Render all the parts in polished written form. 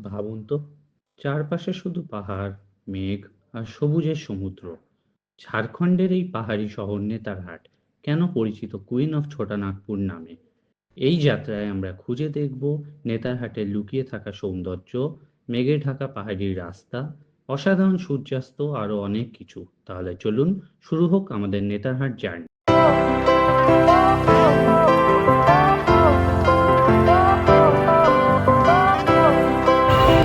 ভাবুন তো, চারপাশে শুধু পাহাড়, মেঘ আর সবুজের সমুদ্র। ঝাড়খণ্ডের এই পাহাড়ি শহর নেতারহাট কেন পরিচিত কুইন অফ ছোটানাগপুর নামে? এই যাত্রায় আমরা খুঁজে দেখব নেতারহাটের লুকিয়ে থাকা সৌন্দর্য, মেঘে ঢাকা পাহাড়ি রাস্তা, অসাধারণ সূর্যাস্ত আরও অনেক কিছু। তাহলে চলুন শুরু হোক আমাদের নেতারহাট জার্নি।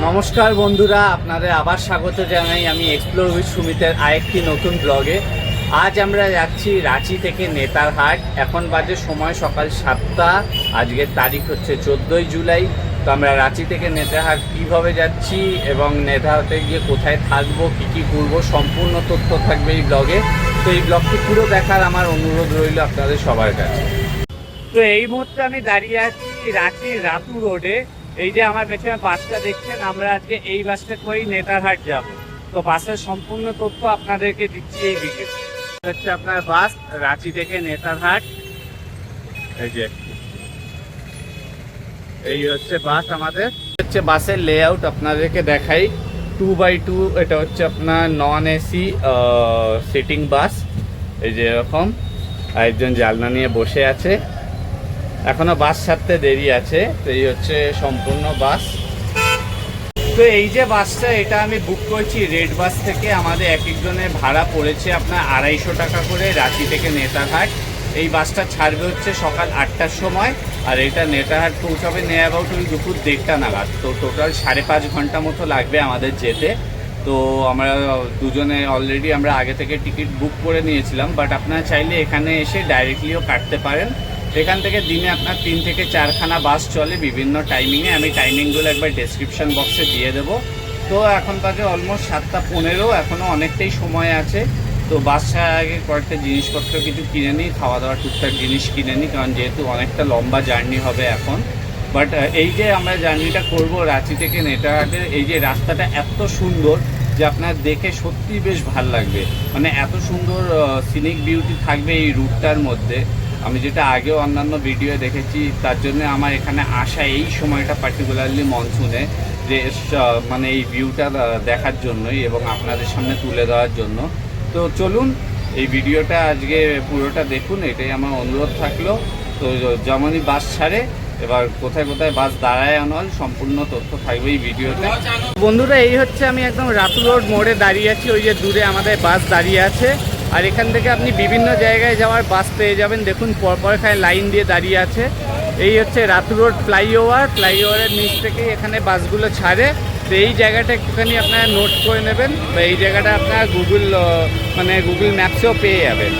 নমস্কার বন্ধুরা, আপনাদের আবার স্বাগত জানাই আমি এক্সপ্লোর উইথ সুমিতের আরেকটি নতুন ব্লগে। আজ আমরা যাচ্ছি রাঁচি থেকে নেতারহাট। এখন বাজে সময় সকাল 7টা। আজকের তারিখ হচ্ছে 14ই জুলাই। তো আমরা রাঁচি থেকে নেতারহাট কীভাবে যাচ্ছি এবং নেতারহাটে গিয়ে কোথায় থাকবো, কী কী ঘুরবো, সম্পূর্ণ তথ্য থাকবে এই ব্লগে। তো এই ব্লগটি পুরো দেখার আমার অনুরোধ রইল আপনাদের সবার কাছে। তো এই মুহূর্তে আমি দাঁড়িয়ে আছি রাঁচির রাতু রোডে। এই যে আমার পেছনে বাসটা দেখছেন, আমরা আজকে এই বাসটা করেই নেতারহাট যাব। তো বাসের সম্পূর্ণ তথ্য আপনাদেরকে দিচ্ছি এই ভিডিও। হচ্ছে আপনার বাস রাঁচি থেকে নেতারহাট। এই হচ্ছে বাস আমাদের। হচ্ছে বাসের লেআউট আপনাদেরকে দেখাই। 2x2, এটা হচ্ছে আপনার নন এসি সিটিং বাস। এই যে এরকম একজন জানলা নিয়ে বসে আছে। এখনো বাস ছাড়তে দেরি আছে। তো এই হচ্ছে সম্পূর্ণ বাস। তো এই যে বাসটা, এটা আমি বুক করছি রেড বাস থেকে। আমাদের এক একজনের ভাড়া পড়েছে আপনার 250 টাকা করে রাঁচি থেকে নেতারহাট। এই বাসটা ছাড়বে হচ্ছে সকাল 8টার সময়, আর এটা নেতারহাট পৌঁছাবে নিয়ে অ্যাবাউট ওই দুপুর 1:30 নাগাদ। তো টোটাল 5.5 ঘন্টা মতো লাগবে আমাদের যেতে। তো আমরা দুজনে অলরেডি আমরা আগে থেকে টিকিট বুক করে নিয়েছিলাম, বাট আপনারা চাইলে এখানে এসে ডাইরেক্টলিও কাটতে পারেন। এখান থেকে দিনে আপনার 3 থেকে 4খানা বাস চলে বিভিন্ন টাইমিংয়ে। আমি টাইমিংগুলো একবার ডেসক্রিপশন বক্সে দিয়ে দেবো। তো এখন বাজে অলমোস্ট 7:15, এখনও অনেকটাই সময় আছে। তো বাস ছাড়ার আগে কয়েকটা জিনিসপত্র কিছু কিনে নিই, খাওয়া দাওয়ার টুকটাক জিনিস কিনে নিই, কারণ যেহেতু অনেকটা লম্বা জার্নি হবে এখন। বাট এই যে আমরা জার্নিটা করব রাঁচি থেকে নেতারহাটের, এই যে রাস্তাটা এত সুন্দর যে আপনার দেখে সত্যি বেশ ভাল লাগবে। মানে এত সুন্দর সিনিক বিউটি থাকবে এই রুটটার মধ্যে। আমি যেটা আগেও অন্যান্য ভিডিও দেখেছি, তার জন্য আমার এখানে আসা এই সময়টা পার্টিকুলারলি মনসুনে, যে মানে এই ভিউটা দেখার জন্যই এবং আপনাদের সামনে তুলে দেওয়ার জন্য। তো চলুন এই ভিডিওটা আজকে পুরোটা দেখুন, এটাই আমার অনুরোধ থাকলো। তো যেমনই বাস ছাড়ে, এবার কোথায় কোথায় বাস দাঁড়ায় অনল সম্পূর্ণ তথ্য থাকবে এই ভিডিওতে। বন্ধুরা, এই হচ্ছে আমি একদম রাতু রোড মোড়ে দাঁড়িয়ে আছি। ওই যে দূরে আমাদের বাস দাঁড়িয়ে আছে, আর এখান থেকে আপনি বিভিন্ন জায়গায় যাওয়ার বাস পেয়ে যাবেন। দেখুন পরপর এখানে লাইন দিয়ে দাঁড়িয়ে আছে। এই হচ্ছে রাতু রোড ফ্লাইওভারের নিচ থেকেই এখানে বাসগুলো ছাড়ে। তো এই জায়গাটা একটুখানি আপনারা নোট করে নেবেন, বা এই জায়গাটা আপনার গুগল ম্যাপসেও পেয়ে যাবেন।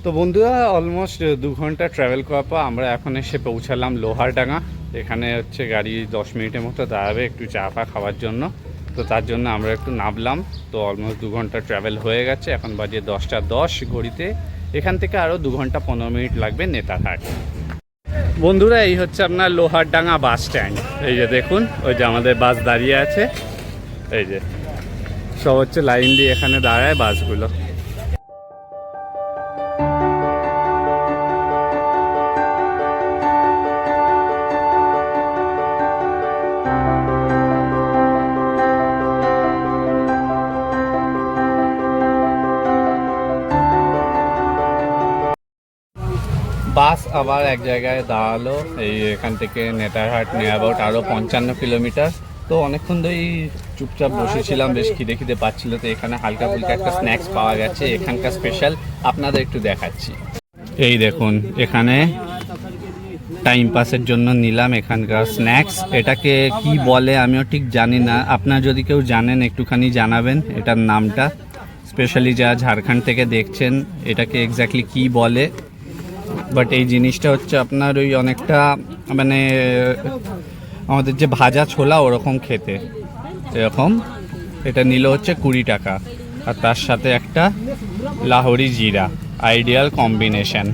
তো বন্ধুরা, অলমোস্ট 2 ঘন্টা ট্রাভেল করার পর আমরা এখন এসে পৌঁছালাম লোহারডাঙ্গা। এখানে হচ্ছে গাড়ি 10 মিনিটের মতো দাঁড়াবে একটু চা ফা খাওয়ার জন্য। তো তার জন্য আমরা একটু নামলাম। তো অলমোস্ট 2 ঘন্টা ট্রাভেল হয়ে গেছে। এখন বাজে 10টা 10 ঘড়িতে। এখান থেকে আরও 2 ঘন্টা 15 মিনিট লাগবে নেতারহাট। বন্ধুরা, এই হচ্ছে আপনার লোহারডাঙ্গা বাস স্ট্যান্ড। এই যে দেখুন, ওই যে আমাদের বাস দাঁড়িয়ে আছে। এই যে সব হচ্ছে লাইন দিয়ে এখানে দাঁড়ায় বাসগুলো। বাস আবার এক জায়গায় দাঁড়ালো। এই এখান থেকে নেতারহাট নিয়ে অ্যাবাউট আরও 55 কিলোমিটার। তো অনেকক্ষণ ধরেই চুপচাপ বসেছিলাম, বেশ খিদে খিদে পাচ্ছিল। তো এখানে হালকা ফুলকা একটা স্ন্যাক্স পাওয়া গেছে, এখানকার স্পেশাল, আপনাদের একটু দেখাচ্ছি। এই দেখুন, এখানে টাইম পাসের জন্য নিলাম এখানকার স্ন্যাক্স। এটাকে কি বলে আমিও ঠিক জানি না, আপনারা যদি কেউ জানেন একটুখানি জানাবেন এটার নামটা। স্পেশালি যারা ঝাড়খণ্ড থেকে দেখছেন, এটাকে এক্স্যাক্টলি কি বলে। বাট এই জিনিসটা হচ্ছে আপনার ওই অনেকটা মানে আমাদের যে ভাজা ছোলা ওরকম খেতে, এরকম এটা নিল হচ্ছে 20 টাকা, আর তার সাথে একটা লাহোরি জিরা, আইডিয়াল কম্বিনেশন।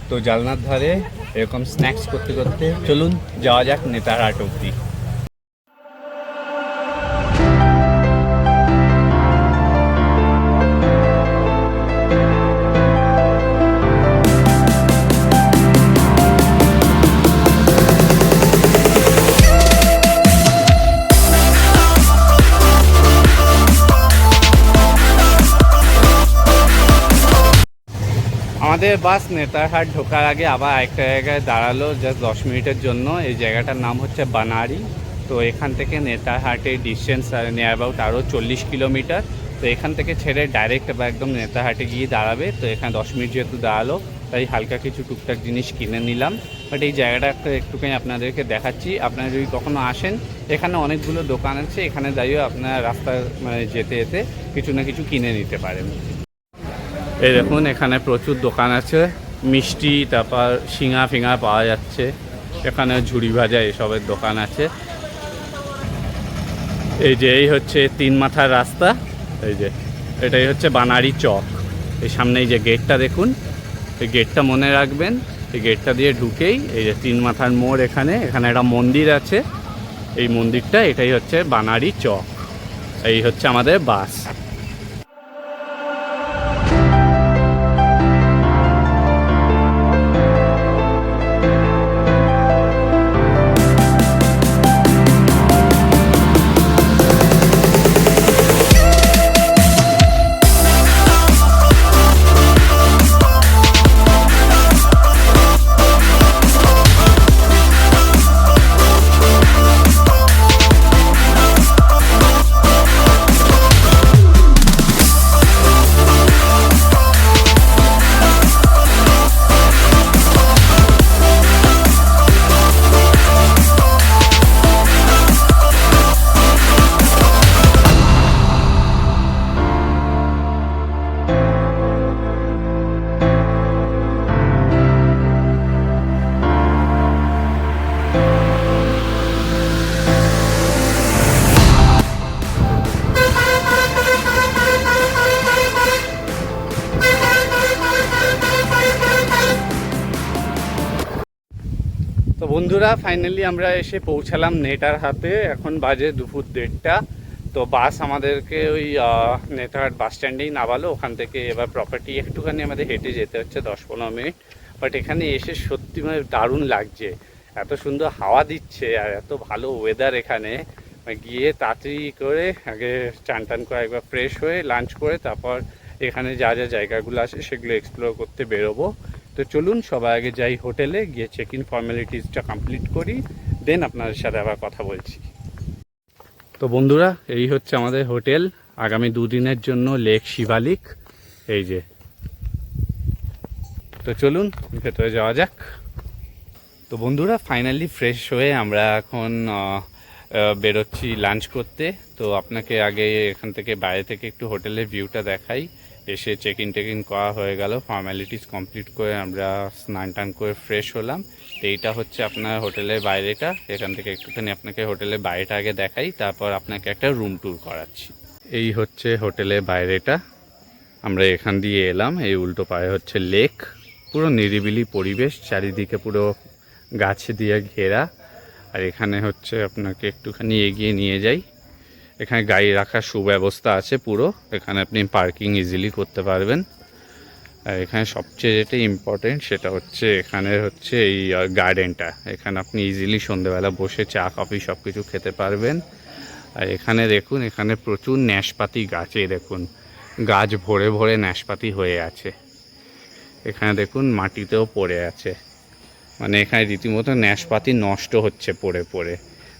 তো জালনার ধারে এরকম স্ন্যাক্স করতে করতে চলুন যাওয়া যাক নেতারহাট অবধি। আমাদের বাস নেতারহাট ঢোকার আগে আবার একটা জায়গায় দাঁড়ালো জাস্ট 10 মিনিটের জন্য। এই জায়গাটার নাম হচ্ছে বানারি। তো এখান থেকে নেতারহাটের ডিস্টেন্স নিয়ার অ্যাবাউট আরও 40 কিলোমিটার। তো এখান থেকে ছেড়ে ডাইরেক্ট আবার একদম নেতারহাটে গিয়ে দাঁড়াবে। তো এখানে 10 মিনিট যেহেতু দাঁড়ালো, তাই হালকা কিছু টুকটাক জিনিস কিনে নিলাম। বাট এই জায়গাটা একটুখানি আপনাদেরকে দেখাচ্ছি। আপনারা যদি কখনো আসেন, এখানে অনেকগুলো দোকান আছে, এখানে দাঁড়িয়েও আপনারা রাস্তা মানে যেতে যেতে কিছু না কিছু কিনে নিতে পারেন। এই দেখুন এখানে প্রচুর দোকান আছে, মিষ্টি, তারপর শিঙা ফিঙা পাওয়া যাচ্ছে। এখানে ঝুড়ি ভাজা এসবের দোকান আছে। এই যে এই হচ্ছে 3 মাথার রাস্তা, এই যে এটাই হচ্ছে বানারি চক। এই সামনে এই যে গেটটা দেখুন, এই গেটটা মনে রাখবেন। এই গেটটা দিয়ে ঢুকেই এই যে 3 মাথার মোড়, এখানে একটা মন্দির আছে। এই মন্দিরটা, এটাই হচ্ছে বানারি চক। এই হচ্ছে আমাদের বাস। তো বন্ধুরা, ফাইনালি আমরা এসে পৌঁছালাম নেতারহাটে। এখন বাজে দুপুর 1:30টা। তো বাস আমাদেরকে ওই নেতারহাট বাস স্ট্যান্ডেই নামালো। ওখান থেকে এবার প্রপার্টি একটুখানি আমাদের হেঁটে যেতে হচ্ছে 10-15 মিনিট। বাট এখানে এসে সত্যি মানে দারুণ লাগছে, এত সুন্দর হাওয়া দিচ্ছে আর এত ভালো ওয়েদার এখানে। গিয়ে তাড়াতাড়ি করে আগে চান টান করে একবার ফ্রেশ হয়ে লাঞ্চ করে তারপর এখানে যা যা জায়গাগুলো আছে সেগুলো এক্সপ্লোর করতে বেরোবো। তো চলুন সবাই আগে যাই হোটেলে, গিয়ে চেক ইন ফর্মালিটিসটা কমপ্লিট করি, দেন আপনাদের সাথে আবার কথা বলছি। তো বন্ধুরা, এই হচ্ছে আমাদের হোটেল আগামী 2 দিনের জন্য, লেক শিবালিক। এই যে, তো চলুন ভেতরে যাওয়া যাক। তো বন্ধুরা, ফাইনালি ফ্রেশ হয়ে আমরা এখন বেরোচ্ছি লাঞ্চ করতে। তো আপনাকে আগে এখান থেকে বাইরে থেকে একটু হোটেলের ভিউটা দেখাই। এসে চেক ইন করা হয়ে গেল, ফর্মালিটিস কমপ্লিট করে আমরা স্নান টান করে ফ্রেশ হলাম। তো এইটা হচ্ছে আপনার হোটেলের বাইরেটা। এখান থেকে একটুখানি আপনাকে হোটেলের বাইরেটা আগে দেখাই, তারপর আপনাকে একটা রুম ট্যুর করাচ্ছি। এই হচ্ছে হোটেলের বাইরেটা। আমরা এখান দিয়ে এলাম, এই উল্টো পায়ে হচ্ছে লেক, পুরো নিরিবিলি পরিবেশ, চারিদিকে পুরো গাছ দিয়ে ঘেরা। আর এখানে হচ্ছে আপনাকে একটুখানি এগিয়ে নিয়ে যাই, এখানে গাড়ি রাখার সুব্যবস্থা আছে পুরো। এখানে আপনি পার্কিং ইজিলি করতে পারবেন। আর এখানে সবচেয়ে যেটা ইম্পর্টেন্ট সেটা হচ্ছে এখানে হচ্ছে এই গার্ডেনটা। এখানে আপনি ইজিলি সন্ধ্যেবেলা বসে চা কফি সব কিছু খেতে পারবেন। আর এখানে দেখুন, এখানে প্রচুর ন্যাশপাতি গাছ, এই দেখুন গাছ ভরে ভরে ন্যাশপাতি হয়ে আছে। এখানে দেখুন মাটিতেও পড়ে আছে, মানে এখানে রীতিমতো ন্যাশপাতি নষ্ট হচ্ছে পড়ে পড়ে,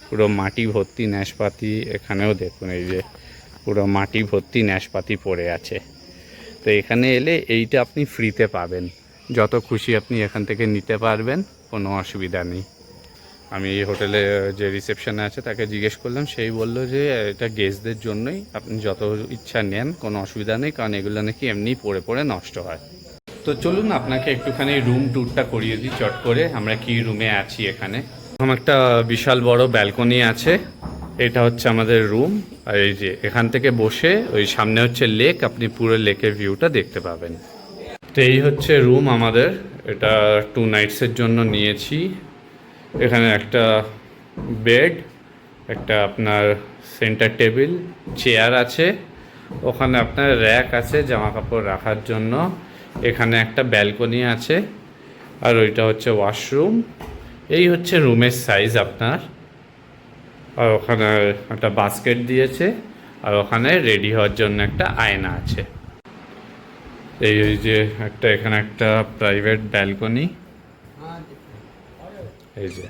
পুরো মাটি ভর্তি ন্যাশপাতি। এখানেও দেখুন এই যে পুরো মাটি ভর্তি ন্যাশপাতি পড়ে আছে। তো এখানে এলে এইটা আপনি ফ্রিতে পাবেন, যত খুশি আপনি এখান থেকে নিতে পারবেন, কোনো অসুবিধা নেই। আমি এই হোটেলে যে রিসেপশনে আছে তাকে জিজ্ঞেস করলাম, সেই বলল যে এটা গেস্টদের জন্যই, আপনি যত ইচ্ছা নেন, কোনো অসুবিধা নেই, কারণ এগুলো নাকি এমনি পড়ে পড়ে নষ্ট হয়। তো চলুন আপনাকে একটুখানি রুম ট্যুরটা করিয়ে দিই চট করে, আমরা কি রুমে আছি। এখানে একটা বিশাল বড় ব্যালকনি আছে, এটা হচ্ছে আমাদের রুম। আর এই যে এখান থেকে বসে ওই সামনে হচ্ছে লেক, আপনি পুরো লেকের ভিউটা দেখতে পাবেন। তো এই হচ্ছে রুম আমাদের, এটা 2 নাইটসের জন্য নিয়েছি। এখানে একটা বেড, একটা আপনার সেন্টার টেবিল, চেয়ার আছে, ওখানে আপনার র্যাক আছে জামা কাপড় রাখার জন্য, এখানে একটা ব্যালকনি আছে, আর ওইটা হচ্ছে ওয়াশরুম। এই হচ্ছে রুমের সাইজ আপনার। আর ওখানে একটা বাস্কেট দিয়েছে, আর ওখানে রেডি হওয়ার জন্য একটা আয়না আছে। এই যে একটা এখানে একটা প্রাইভেট ব্যালকনি, এই যে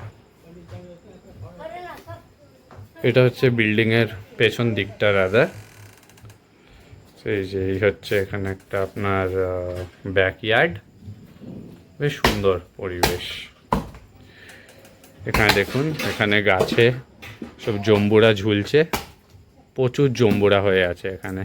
এটা হচ্ছে বিল্ডিংয়ের পেছন দিকটা রাদার। এই যে এই হচ্ছে এখানে একটা আপনার ব্যাকইয়ার্ড, বেশ সুন্দর পরিবেশ। এখানে দেখুন, এখানে গাছে সব জম্বুরা ঝুলছে, প্রচুর জম্বুরা হয়ে আছে এখানে।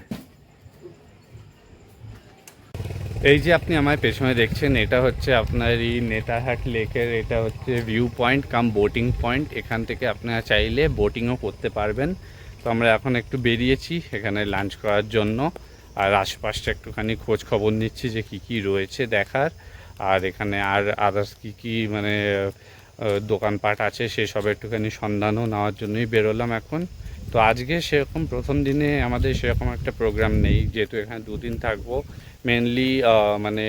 এই যে আপনি আমার পেছনে দেখছেন, এটা হচ্ছে আপনার এই নেতারহাট লেকের, এটা হচ্ছে ভিউ পয়েন্ট কাম বোটিং পয়েন্ট। এখান থেকে আপনারা চাইলে বোটিংও করতে পারবেন। তো আমরা এখন একটু বেরিয়েছি এখানে লাঞ্চ করার জন্য, আর আশপাশটা একটুখানি খোঁজ খবর নিচ্ছি যে কি কি রয়েছে দেখার, আর এখানে আর আদার্স কী কী মানে দোকানপাট আছে সেসব একটুখানি সন্ধানও নেওয়ার জন্যই বেরোলাম এখন। তো আজকে সেরকম প্রথম দিনে আমাদের সেরকম একটা প্রোগ্রাম নেই, যেহেতু এখানে 2 দিন থাকবো। মেনলি মানে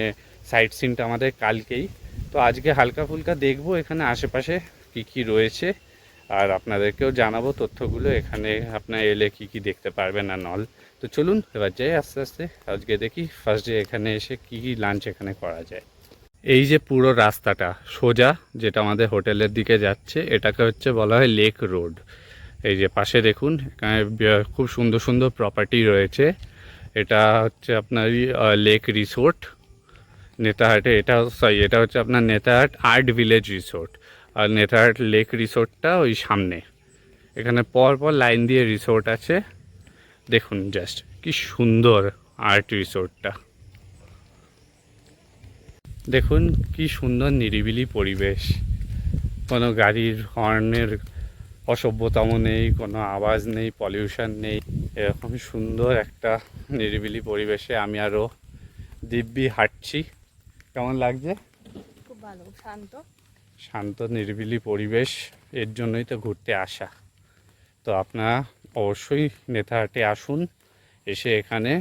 সাইট সিনটা আমাদের কালকেই। তো আজকে হালকা ফুলকা দেখবো এখানে আশেপাশে কি কি রয়েছে, আর আপনাদেরকেও জানাবো তথ্যগুলো, এখানে আপনার এলে কি কি দেখতে পারবেন আর নল। তো চলুন এবার যাই আস্তে আস্তে। আজকে দেখি ফার্স্ট ডে এখানে এসে কি কি লাঞ্চ এখানে করা যায়। এই যে পুরো রাস্তাটা সোজা যেটা আমাদের হোটেলের দিকে যাচ্ছে, এটাকে হচ্ছে বলা হয় লেক রোড। এই যে পাশে দেখুন, এখানে খুব সুন্দর সুন্দর প্রপার্টি রয়েছে। এটা হচ্ছে আপনার লেক রিসোর্ট নেতাহাটে, এটা হচ্ছে আপনার নেতাহাট আর্ট ভিলেজ রিসোর্ট, আর নেতাহাট লেক রিসোর্টটা ওই সামনে। এখানে পর পর লাইন দিয়ে রিসোর্ট আছে। দেখুন জাস্ট কি সুন্দর আর্ট রিসোর্টটা, দেখুন কি সুন্দর নিরিবিলি পরিবেশ, কোনো গাড়ির হর্নের অসভ্যতাম নেই, কোনো আওয়াজ নেই, পলিউশন নেই। এরকম সুন্দর একটা নিরিবিলি পরিবেশে আমি আরও দিব্যি হাঁটছি। কেমন লাগছে? খুব ভালো, শান্ত শান্ত নিরিবিলি পরিবেশ, এর জন্যই তো ঘুরতে আসা। তো আপনারা অবশ্যই নেতাহাটে আসুন, এসে এখানে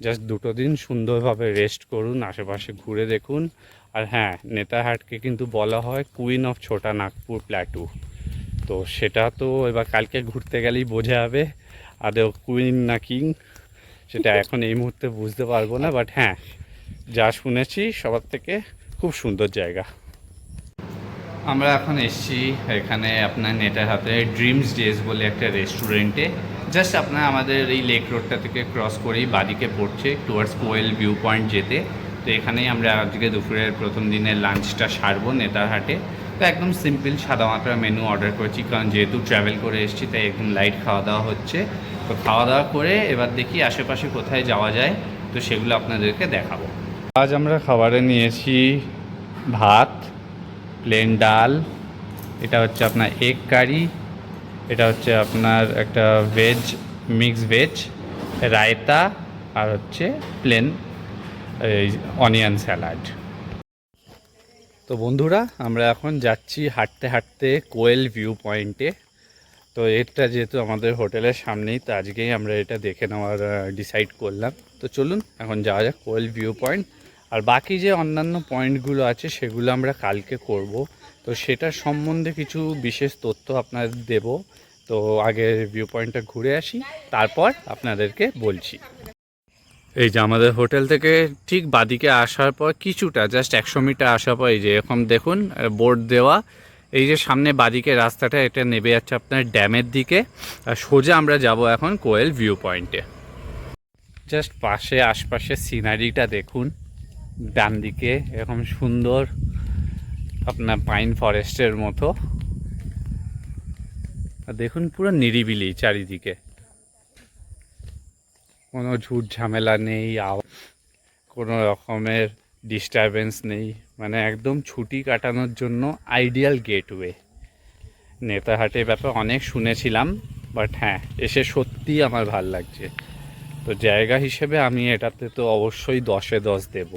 জাস্ট 2 দিন সুন্দরভাবে রেস্ট করুন, আশেপাশে ঘুরে দেখুন। আর হ্যাঁ, নেতাহাটকে কিন্তু বলা হয় কুইন অফ ছোটা নাগপুর প্ল্যাটু। তো সেটা তো এবার কালকে ঘুরতে গেলেই বোঝা যাবে আদৌ কুইন না কিং, সেটা এখন এই মুহূর্তে বুঝতে পারবো না। বাট হ্যাঁ, যা শুনেছি সবার থেকে খুব সুন্দর জায়গা। আমরা এখন এসেছি এখানে আপনার নেতারহাটে ড্রিমস ডেজ বলে একটা রেস্টুরেন্টে। জাস্ট আপনার আমাদের এই লেক রোডটা থেকে ক্রস করেই বাদিকে পড়ছে টুয়ার্ডস কোয়েল ভিউ পয়েন্ট যেতে। তো এখানেই আমরা আজকে দুপুরের প্রথম দিনের লাঞ্চটা সারবো নেতারহাটে। তো একদম সিম্পল সাদামাটা মেনু অর্ডার করেছি, কারণ যেহেতু ট্রাভেল করে এসেছি তাই একদম লাইট খাওয়া দাওয়া হচ্ছে। তো খাওয়া দাওয়া করে এবার দেখি আশেপাশে কোথায় যাওয়া যায়, তো সেগুলো আপনাদেরকে দেখাবো। আজ আমরা খাবারে নিয়েছি ভাত, প্লেন ডাল, এটা হচ্ছে আপনার এগ কারি, এটা হচ্ছে আপনার একটা ভেজ মিক্স ভেজ রায়তা, আর হচ্ছে প্লেন অনিয়ন স্যালাড। তো বন্ধুরা, আমরা এখন যাচ্ছি হাঁটতে হাঁটতে কোয়েল ভিউ পয়েন্টে। তো এটা যেহেতু আমাদের হোটেলের সামনেই, তো আজকেই আমরা এটা দেখে নেওয়ার ডিসাইড করলাম। তো চলুন এখন যাওয়া যাক কোয়েল ভিউ পয়েন্ট। আর বাকি যে অন্যান্য পয়েন্টগুলো আছে সেগুলো আমরা কালকে করব। তো সেটার সম্বন্ধে কিছু বিশেষ তথ্য আপনাদের দেব। তো আগে ভিউ পয়েন্টটা ঘুরে আসি, তারপর আপনাদেরকে বলছি। এই যে আমাদের হোটেল থেকে ঠিক বাদিকে আসার পর কিছুটা জাস্ট 100 মিটার আসার পর এই যে এরকম দেখুন বোর্ড দেওয়া, এই যে সামনে বাদিকে রাস্তাটা, এটা নেবে যাচ্ছে আপনার ড্যামের দিকে। আর সোজা আমরা যাব এখন কোয়েল ভিউ পয়েন্টে। জাস্ট পাশে আশপাশের সিনারিটা দেখুন, ডান দিকে এরকম সুন্দর আপনার পাইন ফরেস্টের মতো, আর দেখুন পুরো নিরিবিলি চারিদিকে, কোনো ঝুট ঝামেলা নেই, কোনো রকমের ডিস্টারবেন্স নেই, মানে একদম ছুটি কাটানোর জন্য আইডিয়াল গেটওয়ে। নেতাহাটের ব্যাপারে অনেক শুনেছিলাম, বাট হ্যাঁ, এসে সত্যিই আমার ভাল লাগছে। তো জায়গা হিসেবে আমি এটাতে তো অবশ্যই 10-এ 10 দেব।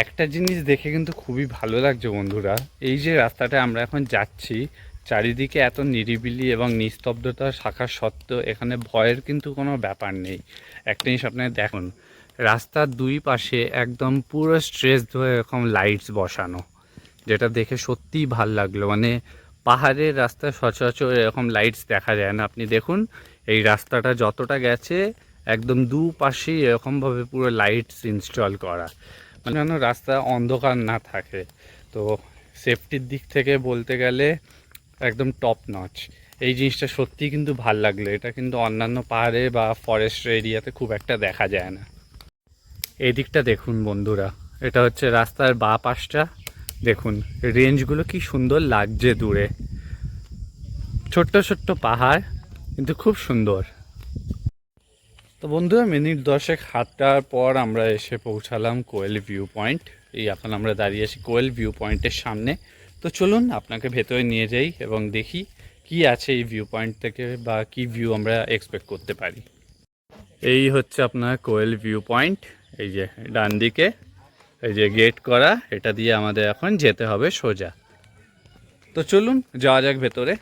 একটা জিনিস দেখে কিন্তু খুবই ভালো লাগছে বন্ধুরা, এই যে রাস্তাটা আমরা এখন যাচ্ছি, চারিদিকে এত নিরিবিলি এবং নিস্তব্ধতা থাকা সত্ত্বেও এখানে ভয়ের কিন্তু কোনো ব্যাপার নেই। একটা জিনিস আপনারা দেখুন, রাস্তার দুই পাশে একদম পুরো স্ট্রেস হয়ে এরকম লাইটস বসানো, যেটা দেখে সত্যিই ভাল লাগলো। মানে পাহাড়ের রাস্তায় সচরাচর এরকম লাইটস দেখা যায় না। আপনি দেখুন এই রাস্তাটা যতটা গেছে একদম দুপাশেই এরকমভাবে পুরো লাইটস ইনস্টল করা, মানে যেন রাস্তা অন্ধকার না থাকে। তো সেফটির দিক থেকে বলতে গেলে একদম টপ নচ। এই জিনিসটা সত্যিই কিন্তু ভাল লাগলো। এটা কিন্তু অন্যান্য পাহাড়ে বা ফরেস্ট এরিয়াতে খুব একটা দেখা যায় না। এই দিকটা দেখুন বন্ধুরা, এটা হচ্ছে রাস্তার বাঁ পাশটা। দেখুন রেঞ্জগুলো কি সুন্দর লাগছে দূরে, ছোট্ট ছোট্ট পাহাড় কিন্তু খুব সুন্দর। তো বন্ধুরা মিনিট 10 হাঁটার পর আমরা এসে পৌঁছালাম কোয়েল ভিউ পয়েন্ট। এই এখন আমরা দাঁড়িয়ে আছি কোয়েল ভিউ পয়েন্টের সামনে। তো চলুন আপনাকে ভেতরে নিয়ে যাই এবং দেখি কি আছে এই ভিউ পয়েন্ট থেকে বা কি ভিউ আমরা এক্সপেক্ট করতে পারি। এই হচ্ছে আপনার কোয়েল ভিউ পয়েন্ট। এই যে ডান দিকে এই যে গেট করা, এটা দিয়ে আমাদের এখন যেতে হবে সোজা। তো চলুন যাওয়া যাক ভেতরে।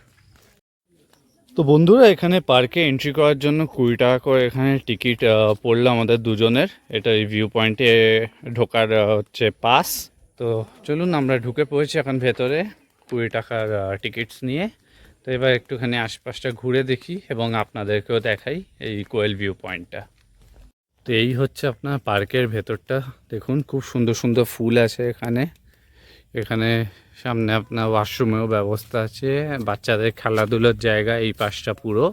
তো বন্ধুরা এখানে পার্কে এন্ট্রি করার জন্য 20 টাকা করে এখানে টিকিট পড়লো আমাদের দুজনের। এটা এই ভিউ পয়েন্টে ঢোকার হচ্ছে পাস। তো চলুন আমরা ঢুকে পড়েছি এখন ভেতরে 20 টাকার টিকিটস নিয়ে। তো এবার একটুখানি আশপাশটা ঘুরে দেখি এবং আপনাদেরকেও দেখাই এই কোয়েল ভিউ পয়েন্টটা। তো এই হচ্ছে আপনার পার্কের ভেতরটা। দেখুন খুব সুন্দর সুন্দর ফুল আছে এখানে। এখানে সামনে আপনার ওয়াশরুমেও ব্যবস্থা আছে, বাচ্চাদের খেলাধুলার জায়গা এই পাশটা পুরো।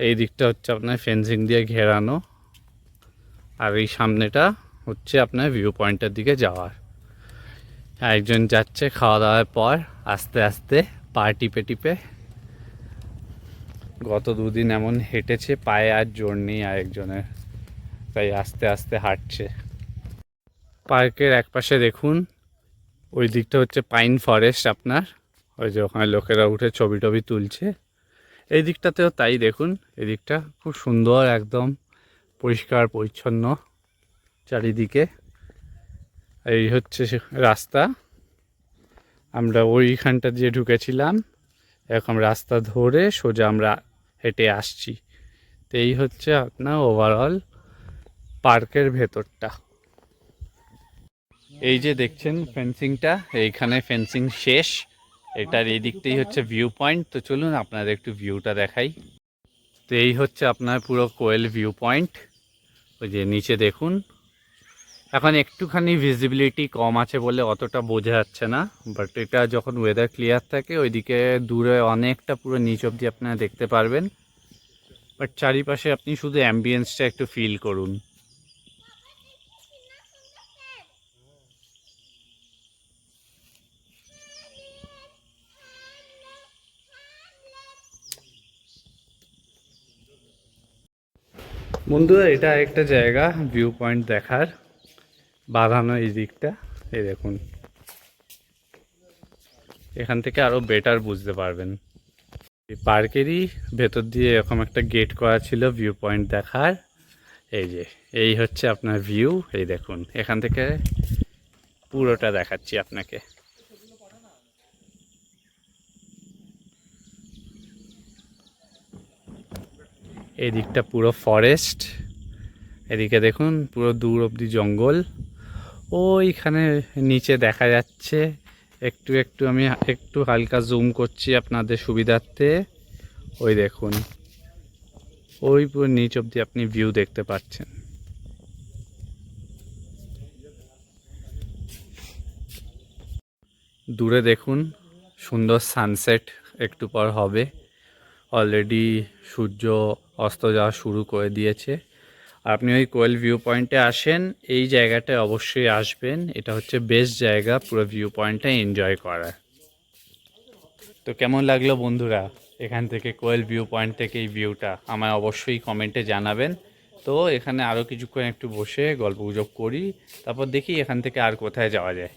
এই দিকটা হচ্ছে আপনার ফেন্সিং দিয়ে ঘেরানো, আর এই সামনেটা হচ্ছে আপনার ভিউ পয়েন্টের দিকে যাওয়ার। একজন যাচ্ছে খাওয়া দাওয়ার পর আস্তে আস্তে পা টিপে টিপে। গত দুদিন এমন হেঁটেছে, পায়ে আর জোর নেই আরেকজনের, তাই আস্তে আস্তে হাঁটছে। পার্কের একপাশে দেখুন ওই দিকটা হচ্ছে পাইন ফরেস্ট আপনার, ওই যে ওখানে লোকেরা উঠে ছবি টবি তুলছে। এই দিকটাতেও তাই, দেখুন এই দিকটা খুব সুন্দর, একদম পরিষ্কার পরিচ্ছন্ন চারিদিকে। এই হচ্ছে রাস্তা, আমরা ওইখানটা দিয়ে ঢুকেছিলাম, এরকম রাস্তা ধরে সোজা আমরা হেঁটে আসছি। তো এই হচ্ছে আপনার ওভারঅল পার্কের ভেতরটা। এই যে দেখছেন ফেন্সিংটা, এইখানে ফেন্সিং শেষ, এটার এই দিকটাই হচ্ছে ভিউ পয়েন্ট। তো চলুন আপনাদের একটু ভিউটা দেখাই। তো এই হচ্ছে আপনার পুরো কোয়েল ভিউ পয়েন্ট। ওই যে নিচে দেখুন, এখন একটুখানি ভিজিবিলিটি কম আছে বলে অতটা বোঝা যাচ্ছে না, বাট এটা যখন ওয়েদার ক্লিয়ার থাকে ওইদিকে দূরে অনেকটা পুরো নিচ অবধি আপনারা দেখতে পারবেন। বাট চারিপাশে আপনি শুধু অ্যাম্বিয়েন্সটা একটু ফিল করুন। বন্ধুরা এটা একটা জায়গা ভিউ পয়েন্ট দেখার, বাঁধানো এই দিকটা, এই দেখুন এখান থেকে আরও বেটার বুঝতে পারবেন। এই পার্কেরই ভেতর দিয়ে এরকম একটা গেট করা ছিল ভিউ পয়েন্ট দেখার। এই যে এই হচ্ছে আপনার ভিউ, এই দেখুন এখান থেকে পুরোটা দেখাচ্ছি আপনাকে। এই দিকটা পুরো ফরেস্ট, এদিকে দেখুন পুরো দূর অবধি জঙ্গল। ওইখানে নিচে দেখা যাচ্ছে একটু একটু, আমি একটু হালকা জুম করছি আপনাদের সুবিধার্থে। ওই দেখুন ওই পুরো নিচ অবধি আপনি ভিউ দেখতে পাচ্ছেন। দূরে দেখুন সুন্দর সানসেট একটু পর হবে, অলরেডি সূর্য অস্ত যাওয়া শুরু করে দিয়েছে। আপনি ওই কোয়েল ভিউ পয়েন্টে আসেন, এই জায়গাটায় অবশ্যই আসবেন, এটা হচ্ছে বেস্ট জায়গা পুরো ভিউ পয়েন্টটা এনজয় করার। তো কেমন লাগলো বন্ধুরা এখান থেকে কোয়েল ভিউ পয়েন্ট থেকে এই ভিউটা, আমায় অবশ্যই কমেন্টে জানাবেন। তো এখানে আরও কিছুক্ষণ একটু বসে গল্পগুজব করি, তারপর দেখি এখান থেকে আর কোথায় যাওয়া যায়।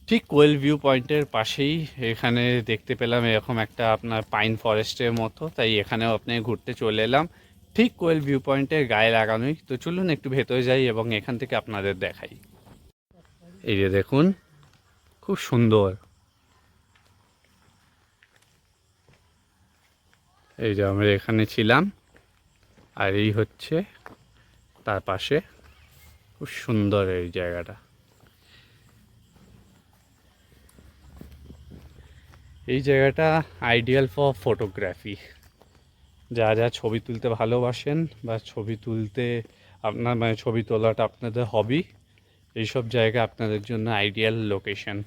ঠিক কোয়েল ভিউ পয়েন্টের পাশেই এখানে দেখতে পেলাম এরকম একটা আপনার পাইন ফরেস্টের মতো, তাই এখানেও আপনি ঘুরতে চলে এলাম ঠিক কোয়েল ভিউ পয়েন্টের গায়ে লাগানোই। তো চলুন একটু ভেতরে যাই এবং এখান থেকে আপনাদের দেখাই। এই যে দেখুন, খুব সুন্দর। এই যে আমরা এখানে ছিলাম, আর এই হচ্ছে তার পাশে। খুব সুন্দর এই জায়গাটা। এই জায়গাটা আইডিয়াল ফর ফটোগ্রাফি। যারা ছবি তুলতে ভালোবাসেন বা ছবি তুলতে আপনার মানে ছবি তোলাটা আপনাদের হবি, এইসব জায়গা আপনাদের জন্য আইডিয়াল লোকেশন।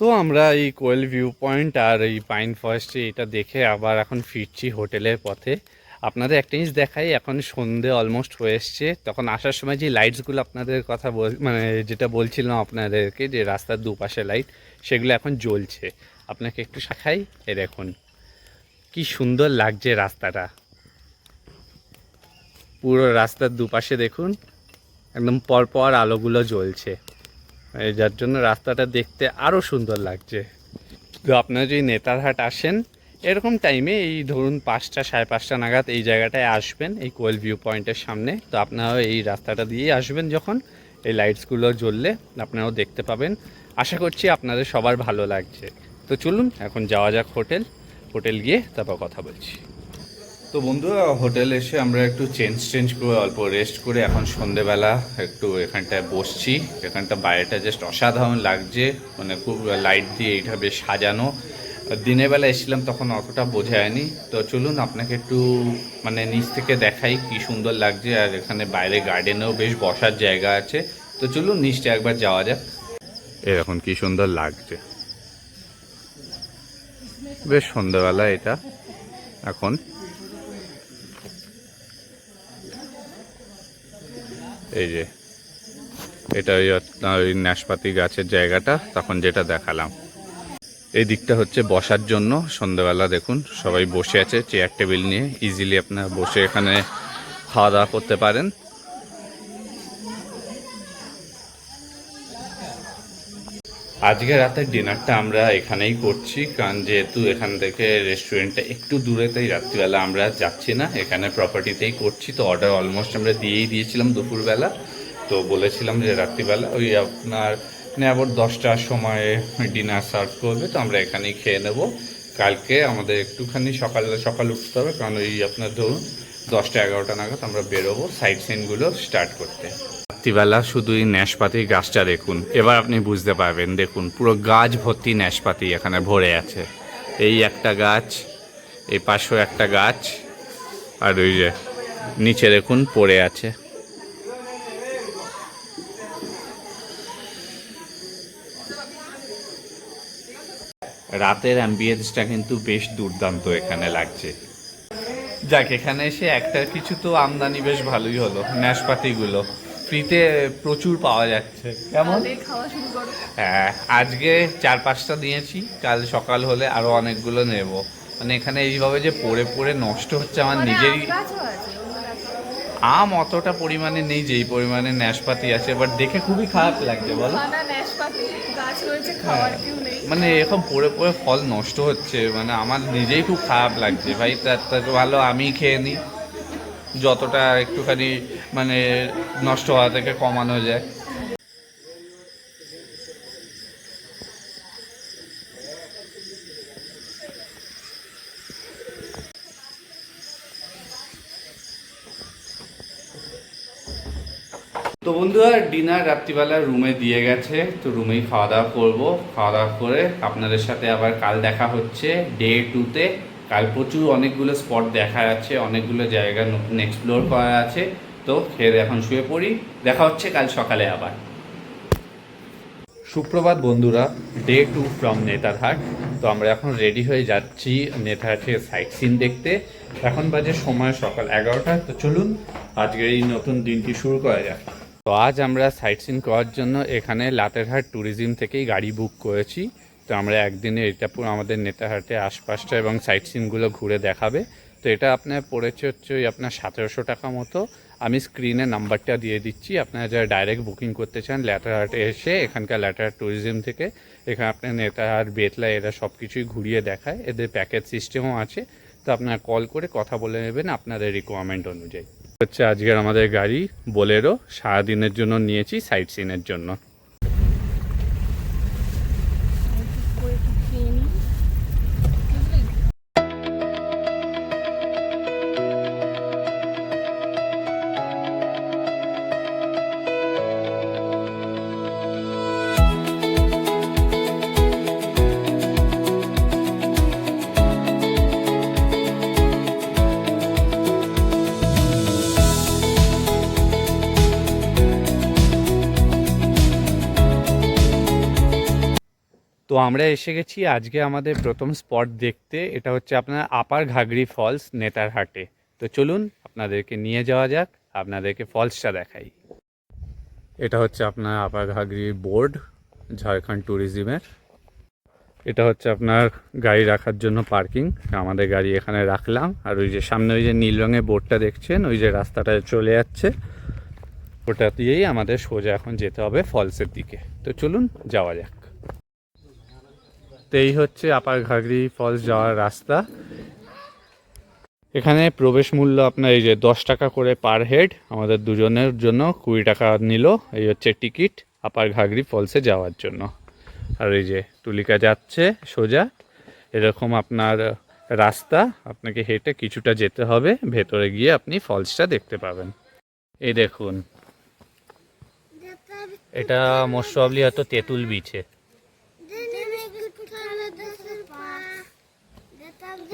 তো আমরা এই কোয়েল ভিউ পয়েন্ট আর এই পাইন ফরেস্টে এটা দেখে আবার এখন ফিরছি হোটেলের পথে। আপনাদের একটা জিনিস দেখাই, এখন সন্ধে অলমোস্ট হয়ে এসছে। তখন আসার সময় যে লাইটসগুলো আপনাদের কথা মানে যেটা বলছিলাম আপনাদেরকে, যে রাস্তার দুপাশে লাইট, সেগুলো এখন জ্বলছে। আপনাকে একটু দেখাই, এ দেখুন কি সুন্দর লাগছে রাস্তাটা। পুরো রাস্তার দুপাশে দেখুন একদম পরপর আলোগুলো জ্বলছে, যার জন্য রাস্তাটা দেখতে আরও সুন্দর লাগছে। তো আপনারা যদি নেতারহাট আসেন এরকম টাইমে, এই ধরুন 5টা 5:30 নাগাদ এই জায়গাটায় আসবেন, এই কোয়েল ভিউ পয়েন্টের সামনে, তো আপনারাও এই রাস্তাটা দিয়েই আসবেন। যখন এই লাইটসগুলো জ্বললে আপনারাও দেখতে পাবেন। আশা করছি আপনাদের সবার ভালো লাগছে। তো চলুন এখন যাওয়া যাক হোটেল গিয়ে তারপর কথা বলছি। তো বন্ধুরা, হোটেলে এসে আমরা একটু চেঞ্জ করে অল্প রেস্ট করে এখন সন্ধেবেলা একটু এখানটায় বসছি। এখানটা বাইরেটা জাস্ট অসাধারণ লাগছে, মানে খুব লাইট দিয়ে এইটা বেশ সাজানো। দিনের বেলা এসেছিলাম তখন অতটা বোঝা যায়নি। তো চলুন আপনাকে একটু মানে নিচ থেকে দেখাই কি সুন্দর লাগছে। আর এখানে বাইরে গার্ডেনেও বেশ বসার জায়গা আছে। তো চলুন নিচটা একবার যাওয়া যাক। এরকম কি সুন্দর লাগছে, বেশ সন্ধ্যাবেলা এটা এখন। এই যে এটা ওই আপনার ওই নাশপাতি গাছের জায়গাটা তখন যেটা দেখালাম। এই দিকটা হচ্ছে বসার জন্য। সন্ধ্যাবেলা দেখুন সবাই বসে আছে চেয়ার টেবিল নিয়ে, ইজিলি আপনারা বসে এখানে খাওয়া দাওয়া করতে পারেন। আজকে রাতের ডিনারটা আমরা এখানেই করছি, কারণ যেহেতু এখান থেকে রেস্টুরেন্টটা একটু দূরে, তাই রাত্রিবেলা আমরা যাচ্ছি না, এখানে প্রপার্টিতেই করছি। তো অর্ডার অলমোস্ট আমরা দিয়েই দিয়েছিলাম দুপুরবেলা। তো বলেছিলাম যে রাত্রিবেলা ওই আপনার আবার 10টার সময় ডিনার সার্ভ করবে, তো আমরা এখানেই খেয়ে নেব। কালকে আমাদের একটুখানি সকাল উঠতে হবে, কারণ ওই আপনার ধরুন 10টা-11টা নাগাদ আমরা বেরোবো সাইট সিনগুলো স্টার্ট করতে। রাত্রিবেলা শুধু এই ন্যাশপাতির গাছটা দেখুন, এবার আপনি বুঝতে পারবেন। দেখুন পুরো গাছ ভর্তি ন্যাশপাতি এখানে ভরে আছে। এই একটা গাছ, এই পাশেও একটা গাছ, আর ওই যে নিচে দেখুন পড়ে আছে। রাতের অ্যাম্বিয়েন্সটা কিন্তু বেশ দুর্দান্ত এখানে লাগছে। যাক, এখানে এসে একটা কিছু তো আমদানি বেশ ভালোই হলো, ন্যাশপাতিগুলো ফ্রিতে প্রচুর পাওয়া যাচ্ছে। কেমন? খাওয়া শুরু করো। হ্যাঁ, আজকে 4-5টা নিয়েছি, কাল সকাল হলে আরো অনেকগুলো নেব। মানে এখানে এইভাবে যে পড়ে পড়ে নষ্ট হচ্ছে আমার নিজেরই। আম অতটা পরিমাণে নেই যেই পরিমাণে ন্যাশপাতি আছে, বাট দেখে খুবই খারাপ লাগছে বলো। মানে এরকম পড়ে পড়ে ফল নষ্ট হচ্ছে, মানে আমার নিজেই খুব খারাপ লাগছে ভাই। তার থেকে ভালো আমি খেয়ে নিই, যতটা একটুখানি মানে নষ্ট হওয়া থেকে কমানো যায়। তো বন্ধুরা, ডিনার রাত্রিবেলা রুমে দিয়ে গেছে, তো রুমেই খাওয়া দাওয়া করবো। খাওয়া দাওয়া করে আপনাদের সাথে আবার কাল দেখা হচ্ছে ডে 2-তে। কাল প্রচুর অনেকগুলো স্পট দেখার আছে, অনেকগুলো জায়গা নতুন এক্সপ্লোর করার আছে। তো খেয়ে এখন শুয়ে পড়ি, দেখা হচ্ছে কাল সকালে আবার। সুপ্রভাত বন্ধুরা, ডে 2 ফ্রম নেতারহাট। তো আমরা এখন রেডি হয়ে যাচ্ছি নেতারহাটের সাইট সিন দেখতে। এখন বাজে সময় সকাল 11টা। তো চলুন আজকের এই নতুন দিনটি শুরু করা যাক। তো আজ আমরা সাইট সিন করার জন্য এখানে লাটেরহাট ট্যুরিজম থেকেই গাড়ি বুক করেছি। তো আমরা একদিনে এটা পুরো আমাদের নেতারহাটে আশপাশটা এবং সাইট সিনগুলো ঘুরে দেখাবে। তো এটা আপনার পড়েছে হচ্ছে ওই আপনার 1700 টাকা মতো। আমি স্ক্রিনে নাম্বারটা দিয়ে দিচ্ছি, আপনারা যারা ডাইরেক্ট বুকিং করতে চান লাটেরহাটে এসে এখানকার লাটেরহাট ট্যুরিজম থেকে এখানে আপনার নেতারহাট, বেতলা এরা সব কিছুই ঘুরিয়ে দেখায়। এদের প্যাকেজ সিস্টেমও আছে। তো আপনারা কল করে কথা বলে নেবেন আপনাদের রিকোয়ারমেন্ট অনুযায়ী। হচ্ছে আজকের আমাদের গাড়ি বোলেরো, সারাদিনের জন্য নিয়েছি সাইট সিনের জন্য। তো আমরা এসে গেছি আজকে আমাদের প্রথম স্পট দেখতে। এটা হচ্ছে আপনার আপার ঘাগরি ফলস নেতারহাটে। তো চলুন আপনাদেরকে নিয়ে যাওয়া যাক, আপনাদেরকে ফলসটা দেখাই। এটা হচ্ছে আপনার আপার ঘাগরি বোর্ড ঝাড়খণ্ড ট্যুরিজমের। এটা হচ্ছে আপনার গাড়ি রাখার জন্য পার্কিং। আমাদের গাড়ি এখানে রাখলাম। আর ওই যে সামনে ওই যে নীল রঙের বোর্ডটা দেখছেন, ওই যে রাস্তাটা চলে যাচ্ছে, ওটা দিয়েই আমাদের সোজা এখন যেতে হবে ফলসের দিকে। তো চলুন যাওয়া যাক। তো এই হচ্ছে আপার ঘাগরি ফলস যাওয়ার রাস্তা। এখানে প্রবেশ মূল্য আপনার এই যে 10 টাকা করে পার হেড, আমাদের দুজনের জন্য 20 টাকা নিল। এই হচ্ছে টিকিট আপার ঘাগরি ফলসে যাওয়ার জন্য। আর এই যে তুলিকা যাচ্ছে সোজা, এরকম আপনার রাস্তা, আপনাকে হেঁটে কিছুটা যেতে হবে, ভেতরে গিয়ে আপনি ফলসটা দেখতে পাবেন। এই দেখুন, এটা মোস্ট প্রবলি হয়তো তেঁতুল বিছে।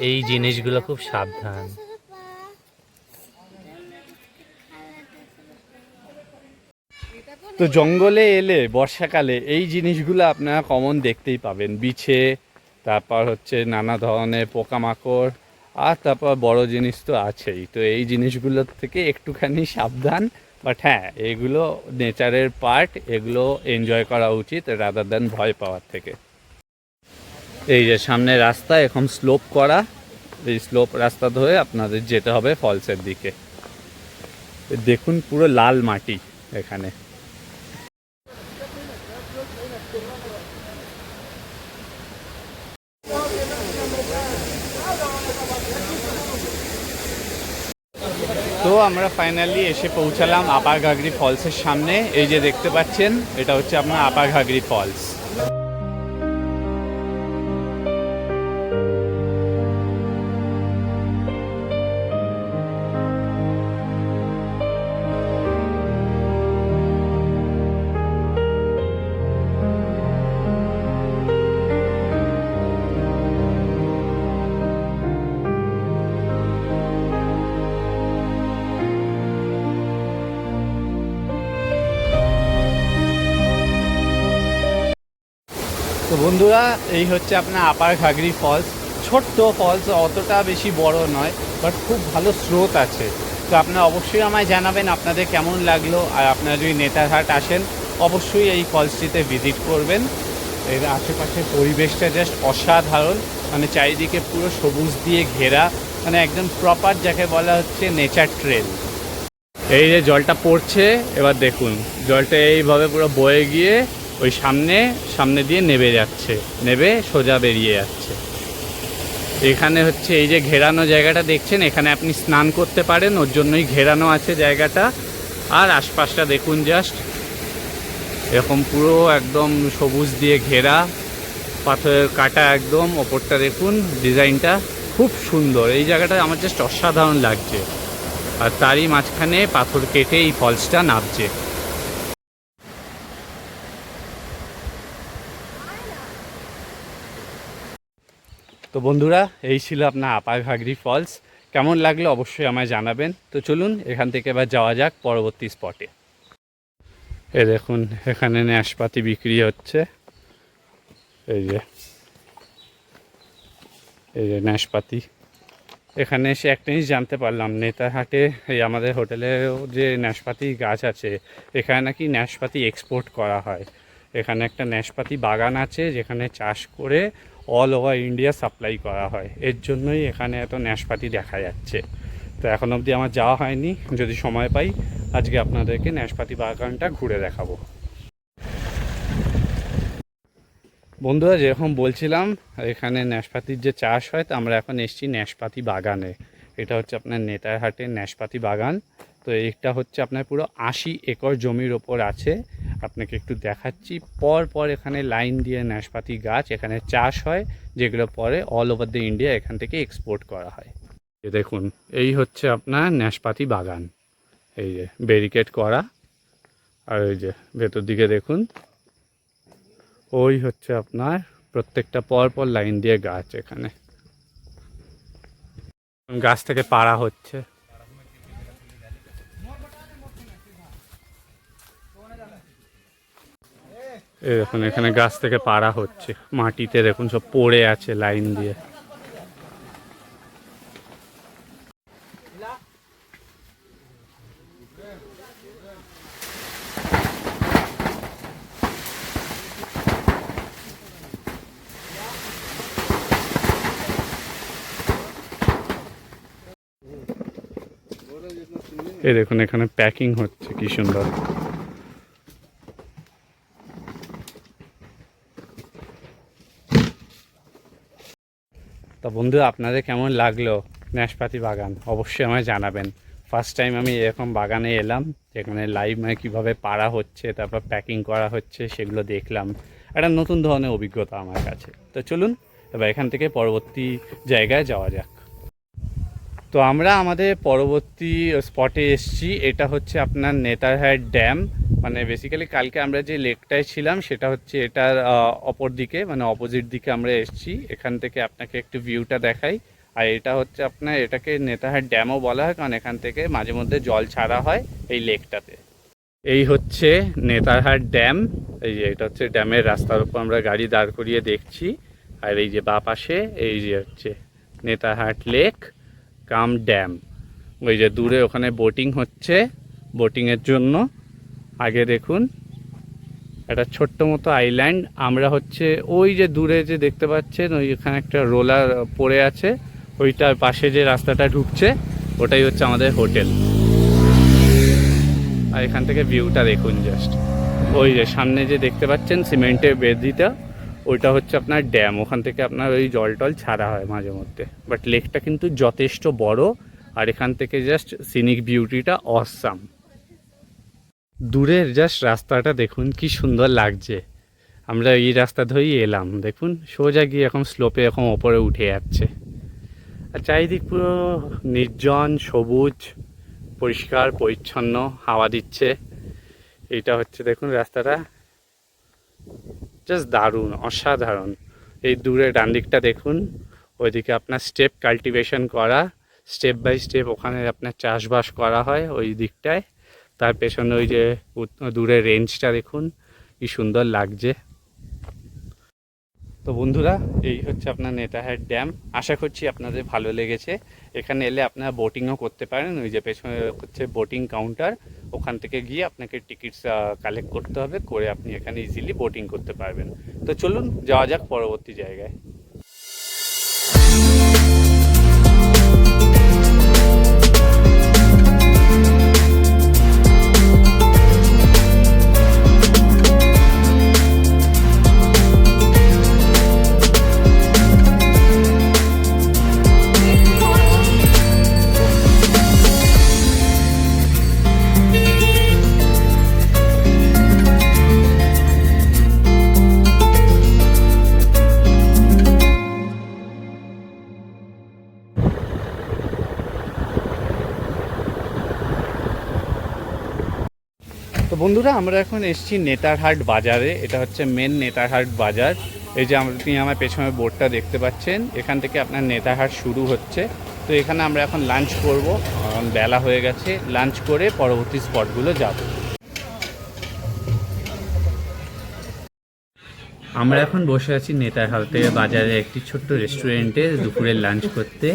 এই জিনিসগুলো খুব সাবধান। তো জঙ্গলে এলে বর্ষাকালে এই জিনিসগুলো আপনারা কমন দেখতেই পাবেন, বিছে, তারপর হচ্ছে নানা ধরনের পোকামাকড়, আর তারপর বড় জিনিস তো আছেই। তো এই জিনিসগুলোর থেকে একটুখানি সাবধান। বাট হ্যাঁ, এগুলো নেচারের পার্ট, এগুলো এনজয় করা উচিত রাদার দ্যান ভয় পাওয়ার থেকে। এই যে সামনে রাস্তা এখন স্লোপ করা, এই স্লোপ রাস্তা ধরে আপনাদের যেতে হবে ফলসের দিকে। দেখুন পুরো লাল মাটি এখানে। তো আমরা ফাইনালি এসে পৌঁছালাম আপার ঘাগরি ফলসের সামনে। এই যে দেখতে পাচ্ছেন, এটা হচ্ছে আপনার আপার ঘাগরি ফলস। তো বন্ধুরা, এই হচ্ছে আপনার আপার ঘাগরি ফলস। ছোট্ট ফলস, অতটা বেশি বড় নয়, বাট খুব ভালো স্রোত আছে। তো আপনারা অবশ্যই আমায় জানাবেন আপনাদের কেমন লাগলো। আর আপনারা যদি নেতারহাট আসেন অবশ্যই এই ফলসটিতে ভিজিট করবেন। এর আশেপাশের পরিবেশটা জাস্ট অসাধারণ, মানে চারিদিকে পুরো সবুজ দিয়ে ঘেরা, মানে একদম প্রপার যাকে বলা হচ্ছে নেচার ট্রেল। এই যে জলটা পড়ছে, এবার দেখুন জলটা এইভাবে পুরো বয়ে গিয়ে ওই সামনে দিয়ে নেবে যাচ্ছে, নেবে সোজা বেরিয়ে যাচ্ছে। এখানে হচ্ছে এই যে ঘেরানো জায়গাটা দেখছেন, এখানে আপনি স্নান করতে পারেন, ওর জন্যই ঘেরানো আছে জায়গাটা। আর আশপাশটা দেখুন, জাস্ট এরকম পুরো একদম সবুজ দিয়ে ঘেরা, পাথরের কাটা একদম। ওপরটা দেখুন ডিজাইনটা খুব সুন্দর। এই জায়গাটা আমার জাস্ট অসাধারণ লাগছে। আর তারই মাঝখানে পাথর কেটে এই ফলসটা নামছে। তো বন্ধুরা, এই ছিল আপনার আপার ঘাগরি ফলস। কেমন লাগলো অবশ্যই আমায় জানাবেন। তো চলুন এখান থেকে এবার যাওয়া যাক পরবর্তী স্পটে। এ দেখুন, এখানে নাশপাতি বিক্রি হচ্ছে। এই যে নাশপাতি। এখানে এসে একটা জিনিস জানতে পারলাম, নেতারহাটে এই আমাদের হোটেলেও যে নাশপাতি গাছ আছে, এখানে নাকি নাশপাতি এক্সপোর্ট করা হয়। এখানে একটা নাশপাতি বাগান আছে যেখানে চাষ করে অল ওভার ইন্ডিয়া সাপ্লাই করা হয়। এর জন্যই এখানে এত নাশপাতি দেখা যাচ্ছে। তো এখন অবধি আমার যাওয়া হয়নি, যদি সময় পাই আজকে আপনাদেরকে নাশপাতি বাগানটা ঘুরে দেখাবো। বন্ধুরা, যেরকম বলছিলাম এখানে নাশপাতির যে চাষ হয়, তো আমরা এখন এসেছি নাশপাতি বাগানে। এটা হচ্ছে আপনার নেতারহাটের নাশপাতি বাগান। তো এটা হচ্ছে আপনার পুরো 80 একর জমির ওপর আছে। আপনাকে একটু দেখাচ্ছি। পর এখানে লাইন দিয়ে নাশপাতি গাছ এখানে চাষ হয়, যেগুলো পরে অল ওভার দ্য ইন্ডিয়া এখান থেকে এক্সপোর্ট করা হয়। দেখুন, এই হচ্ছে আপনার নাশপাতি বাগান। এই যে ব্যারিকেড করা, আর ওই যে ভেতর দিকে দেখুন, ওই হচ্ছে আপনার প্রত্যেকটা পর লাইন দিয়ে গাছ। এখানে গাছ থেকে পাড়া হচ্ছে। এই দেখুন, এখানে গাছ থেকে পাড়া হচ্ছে, মাটিতে দেখুন সব পড়ে আছে লাইন দিয়ে। এই দেখুন, এখানে প্যাকিং হচ্ছে, কি সুন্দর। তা বন্ধুরা, আপনাদের কেমন লাগলো নাশপাতি বাগান অবশ্যই আমায় জানাবেন। ফার্স্ট টাইম আমি এরকম বাগানে এলাম, যেখানে লাইভ কীভাবে পাড়া হচ্ছে, তারপর প্যাকিং করা হচ্ছে, সেগুলো দেখলাম। একটা নতুন ধরনের অভিজ্ঞতা আমার কাছে। তো চলুন এবার এখান থেকে পরবর্তী জায়গায় যাওয়া যাক। তো আমরা আমাদের পরবর্তী স্পটে এসেছি। এটা হচ্ছে আপনার নেতারহাট ড্যাম। মানে বেসিক্যালি কালকে আমরা যে লেকটায় ছিলাম সেটা হচ্ছে এটার অপর দিকে, মানে অপোজিট দিকে আমরা এসেছি। এখান থেকে আপনাকে একটু ভিউটা দেখাই। আর এটা হচ্ছে আপনার, এটাকে নেতারহাট ড্যামও বলা হয়, কারণ এখান থেকে মাঝে মধ্যে জল ছাড়া হয় এই লেকটাতে। এই হচ্ছে নেতারহাট ড্যাম। এই যে এটা হচ্ছে ড্যামের রাস্তার উপর আমরা গাড়ি দাঁড় করিয়ে দেখছি। আর এই যে বাঁ পাশে এই যে হচ্ছে নেতারহাট লেক কাম ড্যাম। ওই যে দূরে ওখানে বোটিং হচ্ছে, বোটিংয়ের জন্য। আগে দেখুন একটা ছোট্ট মতো আইল্যান্ড। আমরা হচ্ছে ওই যে দূরে যে দেখতে পাচ্ছেন, ওইখানে একটা রোলার পড়ে আছে, ওইটার পাশে যে রাস্তাটা ঢুকছে ওটাই হচ্ছে আমাদের হোটেল। আর এখান থেকে ভিউটা দেখুন জাস্ট। ওই যে সামনে যে দেখতে পাচ্ছেন সিমেন্টের বেদিটা, ওইটা হচ্ছে আপনার ড্যাম। ওখান থেকে আপনার ওই জল টল ছাড়া হয় মাঝে মধ্যে। বাট লেকটা কিন্তু যথেষ্ট বড়, আর এখান থেকে জাস্ট সিনিক বিউটিটা অসাম। দূরের জাস্ট রাস্তাটা দেখুন কি সুন্দর লাগছে। আমরা এই রাস্তা ধরেই এলাম, দেখুন সোজা গিয়ে এখন স্লোপে এখন ওপরে উঠে যাচ্ছে। আর চারিদিক পুরো নির্জন, সবুজ, পরিষ্কার পরিচ্ছন্ন, হাওয়া দিচ্ছে। এইটা হচ্ছে দেখুন রাস্তাটা, জাস্ট দারুণ, অসাধারণ। এই দূরে ডান দিকটা দেখুন, ওইদিকে আপনার স্টেপ কাল্টিভেশন করা, স্টেপ বাই স্টেপ ওখানে আপনার চাষবাস করা হয় ওই দিকটায়। তার পেছনে ওই যে দূরে রেঞ্জটা দেখুন কি সুন্দর লাগছে। তো বন্ধুরা, এই হচ্ছে আপনার নেতারহাট ড্যাম। আশা করছি আপনাদের ভালো লেগেছে। এখানে এলে আপনারা বোটিংও করতে পারেন। ওই যে পেছনে হচ্ছে বোটিং কাউন্টার, ওখান থেকে গিয়ে আপনাকে টিকিটস কালেক্ট করতে হবে, করে আপনি এখানে ইজিলি বোটিং করতে পারবেন। তো চলুন যাওয়া যাক পরবর্তী জায়গায়। তো বন্ধুরা, আমরা এখন এসেছি নেতারহাট বাজারে। এটা হচ্ছে মেন নেতারহাট বাজার। এই যে আপনি আমার পেছনে বোর্ডটা দেখতে পাচ্ছেন, এখান থেকে আপনার নেতারহাট শুরু হচ্ছে। তো এখানে আমরা এখন লাঞ্চ করব, বেলা হয়ে গেছে, লাঞ্চ করে পরবর্তী স্পটগুলো যাব। আমরা এখন বসে আছি নেতারহাটে বাজারে একটি ছোট্ট রেস্টুরেন্টে দুপুরের লাঞ্চ করতে।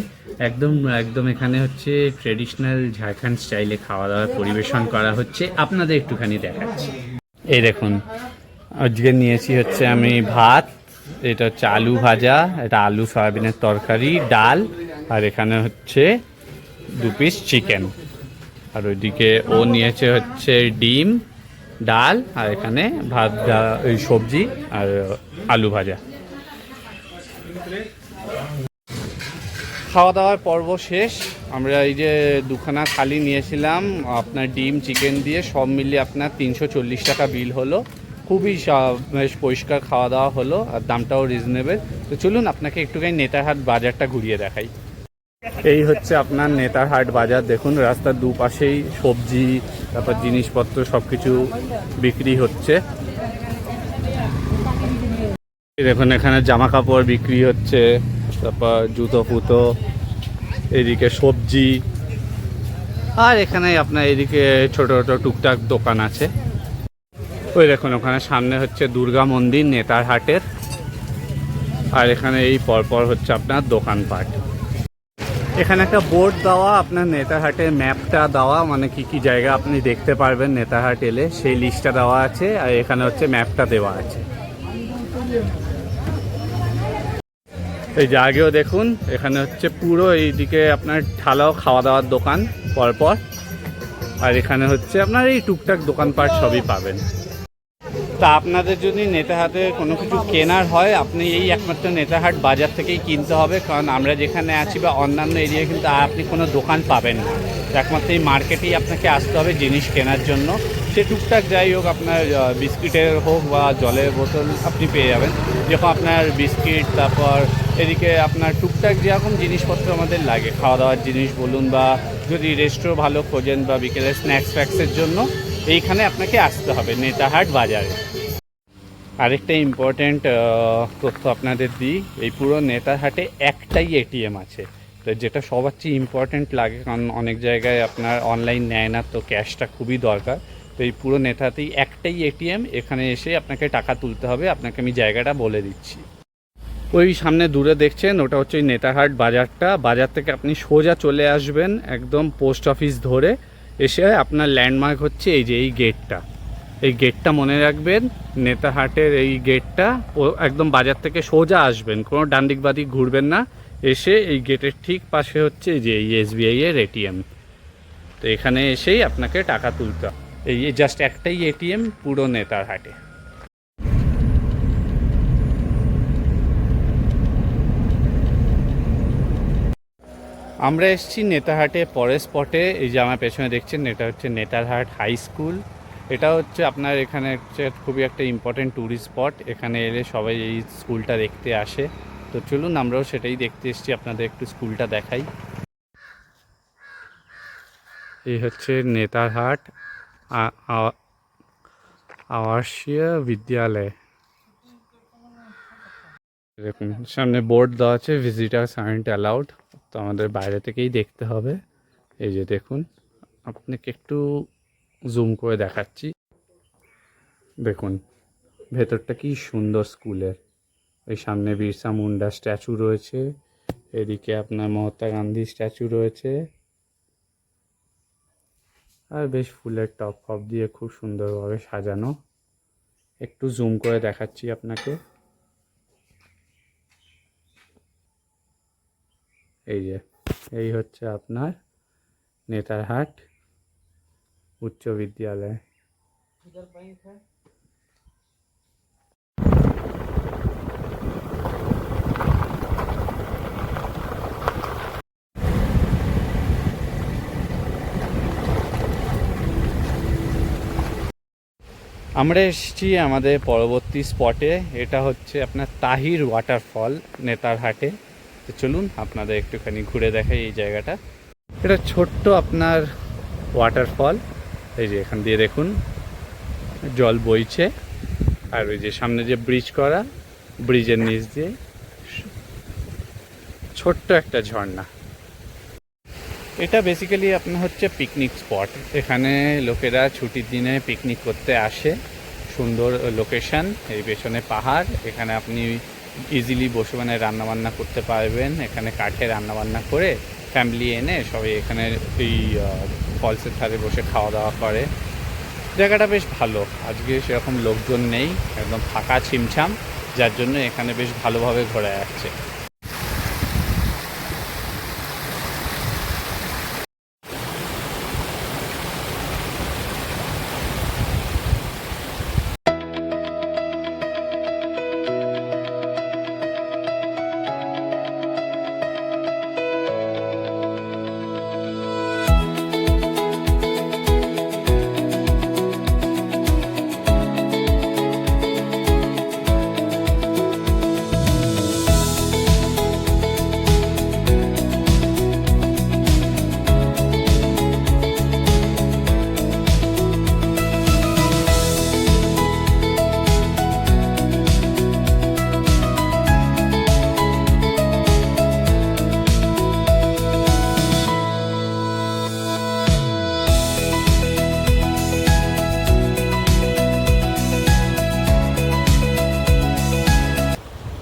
একদম একদম এখানে হচ্ছে ট্রেডিশনাল ঝাড়খণ্ড স্টাইলে খাওয়া দাওয়া পরিবেশন করা হচ্ছে, আপনাদের একটুখানি দেখাচ্ছি। এই দেখুন, আজকে নিয়েছি হচ্ছে আমি ভাত, এটা হচ্ছে আলু ভাজা, এটা আলু সয়াবিনের তরকারি, ডাল, আর এখানে হচ্ছে 2 পিস চিকেন, আর ওইদিকে ও নিয়েছে হচ্ছে ডিম, ডাল, আর এখানে ভাত, ওই সবজি আর আলু ভাজা। খাওয়া দাওয়ার পর্ব শেষ। আমরা এই যে দুখানা থালি নিয়েছিলাম আপনার ডিম চিকেন দিয়ে, সব মিলিয়ে আপনার 340 টাকা বিল হলো। খুবই বেশ পরিষ্কার খাওয়া দাওয়া হলো, আর দামটাও রিজনেবল। তো চলুন আপনাকে একটুখানি নেতারহাট বাজারটা ঘুরিয়ে দেখাই। এই হচ্ছে আপনার নেতারহাট বাজার। দেখুন রাস্তার দুপাশেই সবজি, তারপর জিনিসপত্র সব কিছু বিক্রি হচ্ছে। দেখুন এখানে জামা কাপড় বিক্রি হচ্ছে, তারপর জুতো ফুতো, এদিকে সবজি, আর এখানে আপনার এদিকে ছোট ছোট টুকটাক দোকান আছে। ওই দেখুন ওখানে সামনে হচ্ছে দুর্গা মন্দির নেতারহাটের, আর এখানে এই পরপর হচ্ছে আপনার দোকানপাট। এখানে একটা বোর্ড দেওয়া, আপনার নেতারহাটের ম্যাপটা দেওয়া, মানে কি কি জায়গা আপনি দেখতে পারবেন নেতারহাট এলে সেই লিস্টটা দেওয়া আছে, আর এখানে হচ্ছে ম্যাপটা দেওয়া আছে। এই যে আগেও দেখুন এখানে হচ্ছে পুরো এইদিকে আপনার ঢালাও খাওয়া দাওয়ার দোকান পরপর, আর এখানে হচ্ছে আপনার এই টুকটাক দোকানপাট সবই পাবেন। তা আপনাদের যদি নেতারহাটে কোনো কিছু কেনার হয়, আপনি এই একমাত্র নেতারহাট বাজার থেকেই কিনতে হবে, কারণ আমরা যেখানে আছি বা অন্যান্য এরিয়ায় কিন্তু আর আপনি কোনো দোকান পাবেন না। একমাত্র এই মার্কেটেই আপনাকে আসতে হবে জিনিস কেনার জন্য। সে টুকটাক যাই হোক, আপনার বিস্কিটের হোক বা জলের বোতল আপনি পেয়ে যাবেন, যখন আপনার বিস্কিট, তারপর এদিকে আপনার টুকটাক যেরকম জিনিসপত্র আমাদের লাগে, খাওয়া দাওয়ার জিনিস বলুন, বা যদি রেস্টুরেন্ট ভালো খোঁজেন বা বিকেলে স্ন্যাক্স ফ্যাক্সের জন্য এইখানে আপনাকে আসতে হবে নেতারহাট বাজারে। আরেকটা ইম্পর্ট্যান্ট তথ্য আপনাদের দিই, এই পুরো নেতারহাটে একটাই এটিএম আছে, তো যেটা সবার চেয়ে ইম্পর্ট্যান্ট লাগে, কারণ অনেক জায়গায় আপনার অনলাইন নেয় না, তো ক্যাশটা খুবই দরকার। তো এই পুরো নেতারহাটেই একটাই এটিএম, এখানে এসে আপনাকে টাকা তুলতে হবে। আপনাকে আমি জায়গাটা বলে দিচ্ছি। ওই সামনে দূরে দেখছেন ওটা হচ্ছে ওই নেতারহাট বাজারটা। বাজার থেকে আপনি সোজা চলে আসবেন একদম পোস্ট অফিস ধরে, এসে আপনার ল্যান্ডমার্ক হচ্ছে এই যে এই গেটটা। এই গেটটা মনে রাখবেন, নেতারহাটের এই গেটটা একদম বাজার থেকে সোজা আসবেন, কোনো ডান দিক বাদিক ঘুরবেন না, এসে এই গেটের ঠিক পাশে হচ্ছে যে এই এসবিআই এর এটিএম। তো এখানে এসেই আপনাকে টাকা তুলতে হবে। এই জাস্ট একটাই এটিএম পুরো নেতারহাটে। আমরা এসেছি নেতারহাটে পরের স্পটে। এই যে আমার পেছনে দেখছেন এটা হচ্ছে নেতারহাট হাই স্কুল। এটা হচ্ছে আপনার এখানে হচ্ছে খুবই একটা ইম্পর্টেন্ট ট্যুরিস্ট স্পট, এখানে এলে সবাই এই স্কুলটা দেখতে আসে। তো চলুন আমরাও সেটাই দেখতে এসেছি, আপনাদের একটু স্কুলটা দেখাই। এই হচ্ছে নেতারহাট আবাসীয় বিদ্যালয়। দেখুন সামনে বোর্ড দেওয়া আছে ভিজিটার্স আরন্ট অ্যালাউড, তো আমাদের বাইরে থেকেই দেখতে হবে। এই যে দেখুন, আপনাকে একটু জুম করে দেখাচ্ছি। দেখুন ভেতরটা কি সুন্দর স্কুলের। এই সামনে বিরসা মুন্ডা স্ট্যাচু রয়েছে, এদিকে আপনার মহাত্মা গান্ধী স্ট্যাচু রয়েছে, আর বেশ ফুলের টপ ফপ দিয়ে খুব সুন্দরভাবে সাজানো। একটু জুম করে দেখাচ্ছি আপনাকে। এই যে এই হচ্ছে আপনার নেতারহাট উচ্চ বিদ্যালয়। আমরা এসেছি আমাদের পরবর্তী স্পটে, এটা হচ্ছে আপনার তাহির ওয়াটারফল নেতারহাটে। তো চলুন আপনাদের একটুখানি ঘুরে দেখাই এই জায়গাটা। এটা ছোট্ট আপনার ওয়াটারফল, এই যে এখান দিয়ে দেখুন জল বইছে, আর ওই যে সামনে যে ব্রিজ করা ব্রিজের নিচ দিয়ে ছোট্ট একটা ঝর্ণা। এটা বেসিক্যালি আপনার হচ্ছে পিকনিক স্পট। এখানে লোকেরা ছুটির দিনে পিকনিক করতে আসে। সুন্দর লোকেশন, এই পেছনে পাহাড়, এখানে আপনি ইজিলি বসে মানে রান্নাবান্না করতে পারবেন। এখানে কাঠে রান্নাবান্না করে ফ্যামিলি এনে সবাই এখানে এই ফলসের ধারে বসে খাওয়া দাওয়া করে। জায়গাটা বেশ ভালো, আজকে সেরকম লোকজন নেই, একদম ফাঁকা ছিমছাম, যার জন্য এখানে বেশ ভালোভাবে ঘোরা যাচ্ছে।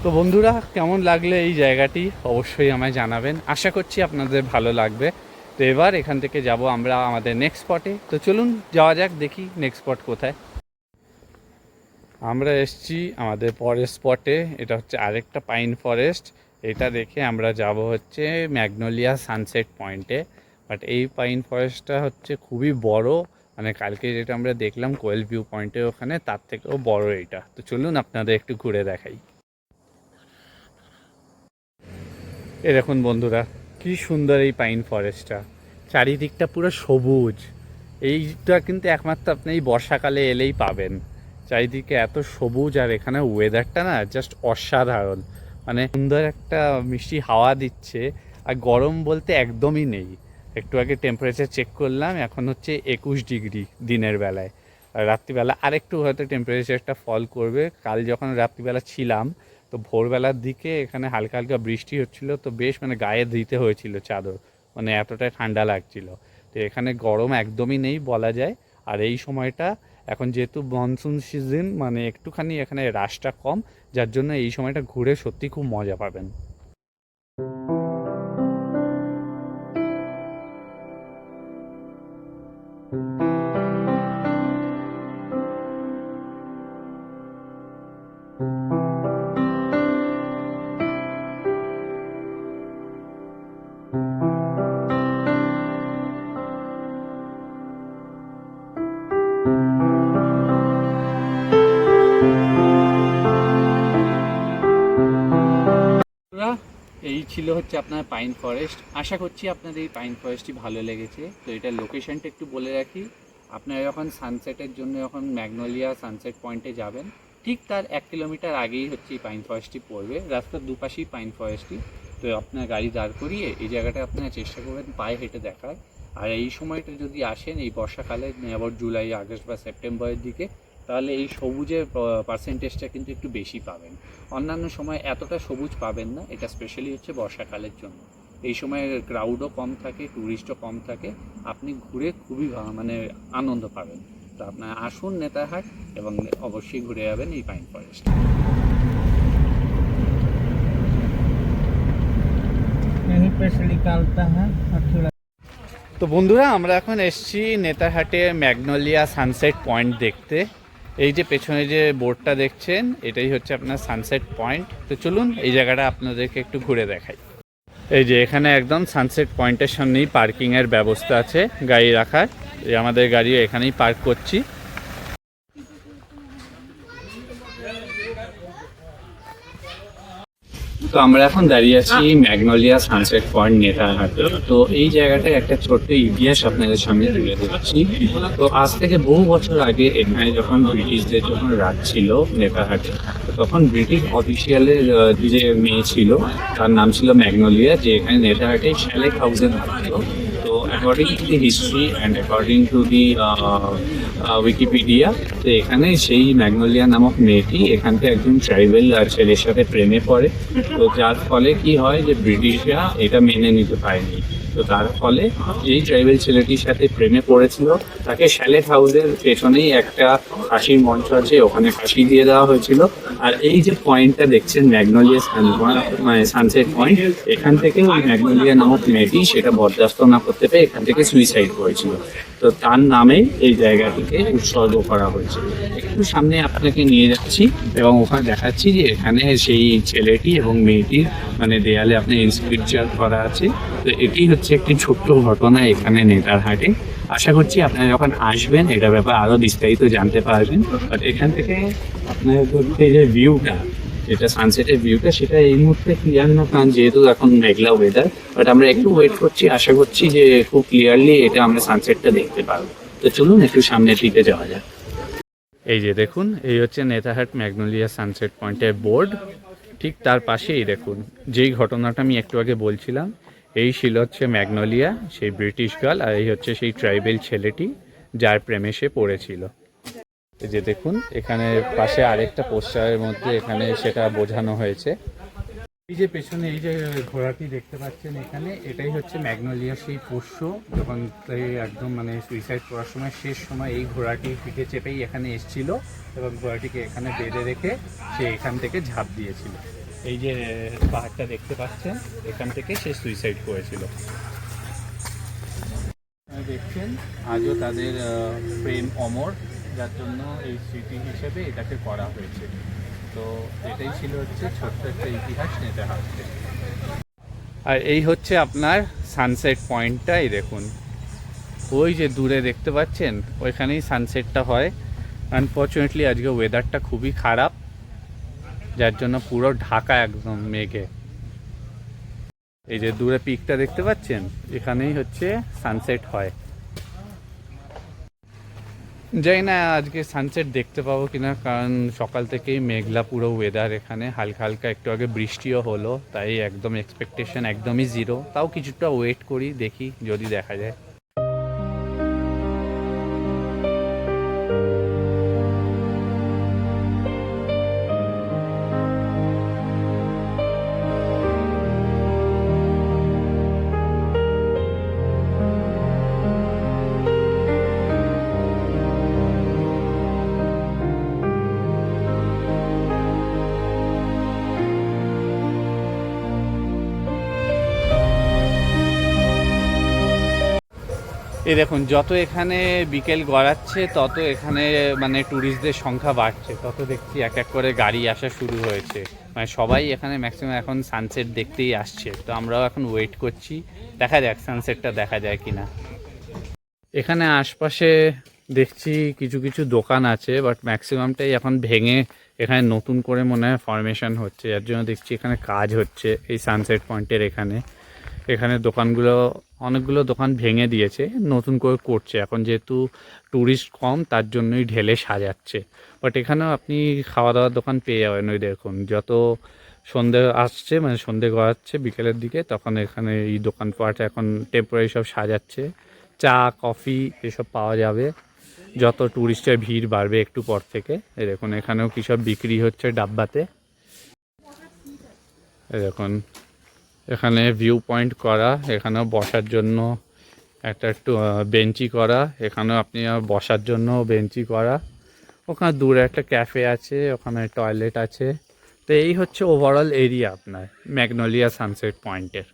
তো বন্ধুরা, কেমন লাগলে এই জায়গাটি অবশ্যই আমায় জানাবেন, আশা করছি আপনাদের ভালো লাগবে। তো এবার এখান থেকে যাব আমরা আমাদের নেক্সট স্পটে। তো চলুন যাওয়া যাক, দেখি নেক্সট স্পট কোথায়। আমরা এসছি আমাদের পরের স্পটে, এটা হচ্ছে আরেকটা পাইন ফরেস্ট। এটা দেখে আমরা যাব হচ্ছে ম্যাগনোলিয়া সানসেট পয়েন্টে। বাট এই পাইন ফরেস্টটা হচ্ছে খুবই বড়, মানে কালকে যেটা আমরা দেখলাম কোয়েল ভিউ পয়েন্টে ওখানে, তার থেকেও বড় এটা। তো চলুন আপনাদের একটু ঘুরে দেখাই। এই দেখুন বন্ধুরা, কি সুন্দর এই পাইন ফরেস্টটা, চারিদিকটা পুরো সবুজ। এইটা কিন্তু একমাত্র আপনি এই বর্ষাকালে এলেই পাবেন। চারিদিকে এত সবুজ, আর এখানে ওয়েদারটা না জাস্ট অসাধারণ, মানে সুন্দর একটা মিষ্টি হাওয়া দিচ্ছে, আর গরম বলতে একদমই নেই। একটু আগে টেম্পারেচার চেক করলাম, এখন হচ্ছে 21 ডিগ্রি দিনের বেলায়। আর রাত্রিবেলা আরেকটু হয়তো টেম্পারেচারটা ফল করবে। কাল যখন রাত্রিবেলা ছিলাম তো ভোরবেলার দিকে এখানে হালকা হালকা বৃষ্টি হচ্ছিল, তো বেশ মানে গায়ে দিতে হয়েছিল চাদর, মানে এতটাই ঠান্ডা লাগছিল। তো এখানে গরম একদমই নেই বলা যায়। আর এই সময়টা এখন যেহেতু মনসুন সিজন, মানে একটুখানি এখানে রাশটা কম, যার জন্য এই সময়টা ঘুরে সত্যি খুব মজা পাবেন। এই ছিল হচ্ছে আপনার পাইন ফরেস্ট। আশা করছি আপনাদের এই পাইন ফরেস্টটি ভালো লেগেছে। তো এটার লোকেশনটা একটু বলে রাখি, আপনারা যখন সানসেটের জন্য যখন ম্যাগনোলিয়া সানসেট পয়েন্টে যাবেন, ঠিক তার 1 কিলোমিটার আগেই হচ্ছে এই পাইন ফরেস্টটি পড়বে। রাস্তার দুপাশেই পাইন ফরেস্টটি। তো আপনার গাড়ি দাঁড় করিয়ে এই জায়গাটা আপনারা চেষ্টা করবেন পায়ে হেঁটে দেখার। আর এই সময়টা যদি আসেন এই বর্ষাকালে, আবার জুলাই, আগস্ট বা সেপ্টেম্বরের দিকে, তাহলে এই সবুজের পার্সেন্টেজটা কিন্তু একটু বেশি পাবেন। অন্যান্য সময় এতটা সবুজ পাবেন না, এটা স্পেশালি হচ্ছে বর্ষাকালের জন্য। এই সময় ক্রাউডও কম থাকে, ট্যুরিস্টও কম থাকে, আপনি ঘুরে খুবই মানে আনন্দ পাবেন। তো আপনারা আসুন নেতারহাট এবং অবশ্যই ঘুরে যাবেন এই পাইন ফরেস্ট। তো বন্ধুরা, আমরা এখন এসেছি নেতারহাটে ম্যাগনোলিয়া সানসেট পয়েন্ট দেখতে। এই যে পেছনে যে বোর্ডটা দেখছেন, এটাই হচ্ছে আপনার সানসেট পয়েন্ট। তো চলুন এই জায়গাটা আপনাদেরকে একটু ঘুরে দেখাই। এই যে এখানে একদম সানসেট পয়েন্টের সামনেই পার্কিংয়ের ব্যবস্থা আছে গাড়ি রাখার। এই আমাদের গাড়িও এখানেই পার্ক করছি। তো আমরা এখন দাঁড়িয়ে আছি ম্যাগনোলিয়া সানসেট পয়েন্ট নেতারহাটে। তো এই জায়গাটায় একটা ছোট্ট ইতিহাস আপনাদের সামনে তুলে ধরছি। তো আজ থেকে বহু বছর আগে এখানে যখন ব্রিটিশদের যখন রাজ ছিল নেতারহাটে, তখন ব্রিটিশ অফিসিয়ালের যে মেয়ে ছিল তার নাম ছিল ম্যাগনোলিয়া, যে এখানে নেতারহাটে শ্যালেক হাউসে থাকতো। তো according to the history and according to the Wikipedia, তো এখানে সেই ম্যাগনোলিয়া নামক মেয়েটি এখান থেকে একজন ট্রাইবেল ছেলের সাথে প্রেমে পড়ে। তো যার ফলে কি হয় যে ব্রিটিশরা এটা মেনে নিতে পারেনি। তো তার ফলে এই ট্রাইবেল ছেলেটির সাথে প্রেমে পড়েছিল, তাকে শ্যালেট হাউসের পেছনেই একটা ফাঁসির মঞ্চ আছে, ওখানে ফাঁসি দিয়ে দেওয়া হয়েছিল। আর এই যে পয়েন্টটা দেখছেন ম্যাগনোলিয়া মানে সানসেট পয়েন্ট, এখান থেকে ওই ম্যাগনোলিয়া নামক মেয়েটি সেটা বরদাস্ত না করতে পেরে এখান থেকে সুইসাইড করেছিল। তো তার নামে এই জায়গাটিকে উৎসর্গ করা হয়েছে। একটু সামনে আপনাকে নিয়ে যাচ্ছি এবং ওখানে দেখাচ্ছি যে এখানে সেই ছেলেটি এবং মেয়েটির মানে দেয়ালে আপনার ইনস্ক্রিপচার করা আছে। তো এটি হচ্ছে একটি ছোট্ট ঘটনা এখানে নেতারহাটে। আশা করছি আপনারা যখন আসবেন এটা ব্যাপারে আরও বিস্তারিত জানতে পারবেন। বাট এখান থেকে আপনার ধরতে যে ভিউটা, যেটা সানসেটের ভিউটা, সেটা এই মুহূর্তে ক্লিয়ার না, কারণ যেহেতু এখন মেঘলা ওয়েদার। বাট আমরা একটু ওয়েট করছি, আশা করছি যে খুব ক্লিয়ারলি এটা আমরা সানসেটটা দেখতে পারবো। তো চলুন একটু সামনের দিকে যাওয়া যাক। এই যে দেখুন, এই হচ্ছে নেতারহাট ম্যাগনোলিয়া সানসেট পয়েন্টের বোর্ড। ঠিক তার পাশেই দেখুন যেই ঘটনাটা আমি একটু আগে বলছিলাম, এই ছিল হচ্ছে ম্যাগনোলিয়া, সেই ব্রিটিশ গার্ল, আর এই হচ্ছে সেই ট্রাইবেল ছেলেটি যার প্রেমে সে পড়েছিল। এই যে দেখুন এখানে পাশে আরেকটা পোস্টারের মধ্যে এখানে সেটা বোঝানো হয়েছে। এই যে পেছনে এই যে ঘোড়াটি দেখতে পাচ্ছেন এখানে, এটাই হচ্ছে ম্যাগনোলিয়া সেই পোষ্য, যখন একদম মানে সুইসাইড করার সময় শেষ সময় এই ঘোড়াটি পিঠে চেপেই এখানে এসেছিল এবং ঘোড়াটিকে এখানে বেঁধে রেখে সে এখান থেকে ঝাঁপ দিয়েছিল। এই যে পাহাড়টা দেখতে পাচ্ছেন, এখান থেকে সে সুইসাইড করেছিল। দেখছেন আজও তাদের প্রেম অমর, যার জন্য এই স্মৃতি হিসেবে এটাকে করা হয়েছে। তো এটাই ছিল হচ্ছে ছোট্ট একটা ইতিহাস নেতারহাটে। আর এই হচ্ছে আপনার সানসেট পয়েন্টটাই দেখুন, ওই যে দূরে দেখতে পাচ্ছেন ওইখানেই সানসেটটা হয়। আনফর্চুনেটলি আজকে ওয়েদারটা খুবই খারাপ, যার জন্য পুরো ঢাকা একদম মেঘে। এই যে দূরে পিকটা দেখতে পাচ্ছেন, এখানেই হচ্ছে সানসেট হয়। জানি না আজকে সানসেট দেখতে পাবো কিনা, কারণ সকাল থেকেই মেঘলা পুরো ওয়েদার এখানে। হালকা হালকা একটু আগে বৃষ্টিও হলো, তাই একদম এক্সপেকটেশন একদমই জিরো। তাও কিছুটা ওয়েট করি, দেখি যদি দেখা যায়। এই দেখুন, যত এখানে বিকেল গড়াচ্ছে তত এখানে মানে ট্যুরিস্টদের সংখ্যা বাড়ছে, তত দেখছি এক এক করে গাড়ি আসা শুরু হয়েছে। মানে সবাই এখানে ম্যাক্সিমাম এখন সানসেট দেখতেই আসছে। তো আমরাও এখন ওয়েট করছি, দেখা যাক সানসেটটা দেখা যায় কিনা। এখানে আশপাশে দেখছি কিছু কিছু দোকান আছে, বাট ম্যাক্সিমামটাই এখন ভেঙে এখানে নতুন করে মনে হয় ফরমেশন হচ্ছে, যার জন্য দেখছি এখানে কাজ হচ্ছে এই সানসেট পয়েন্টের এখানে। এখানে দোকানগুলো, অনেকগুলো দোকান ভেঙে দিয়েছে, নতুন করে করছে এখন, যেহেতু ট্যুরিস্ট কম তার জন্যই ঢেলে সাজাচ্ছে। বাট এখানেও আপনি খাওয়া দাওয়ার দোকান পেয়ে যাবেন। ওই দেখুন যত সন্ধে আসছে, মানে সন্ধে গড়াচ্ছে বিকেলের দিকে, তখন এখানে এই দোকানপাট এখন টেম্পোরারি সব সাজাচ্ছে। চা কফি এসব পাওয়া যাবে যত ট্যুরিস্টের ভিড় বাড়বে একটু পর থেকে। এই দেখুন এখানেও কী সব বিক্রি হচ্ছে ডাব্বাতে। এই দেখুন এখানে ভিউ পয়েন্ট করা, এখানেও বসার জন্য একটা একটু বেঞ্চি করা, এখানেও আপনি বসার জন্য বেঞ্চি করা। ওখানে দূরে একটা ক্যাফে আছে, ওখানে টয়লেট আছে। তো এই হচ্ছে ওভারঅল এরিয়া আপনার ম্যাগনোলিয়া সানসেট পয়েন্টের।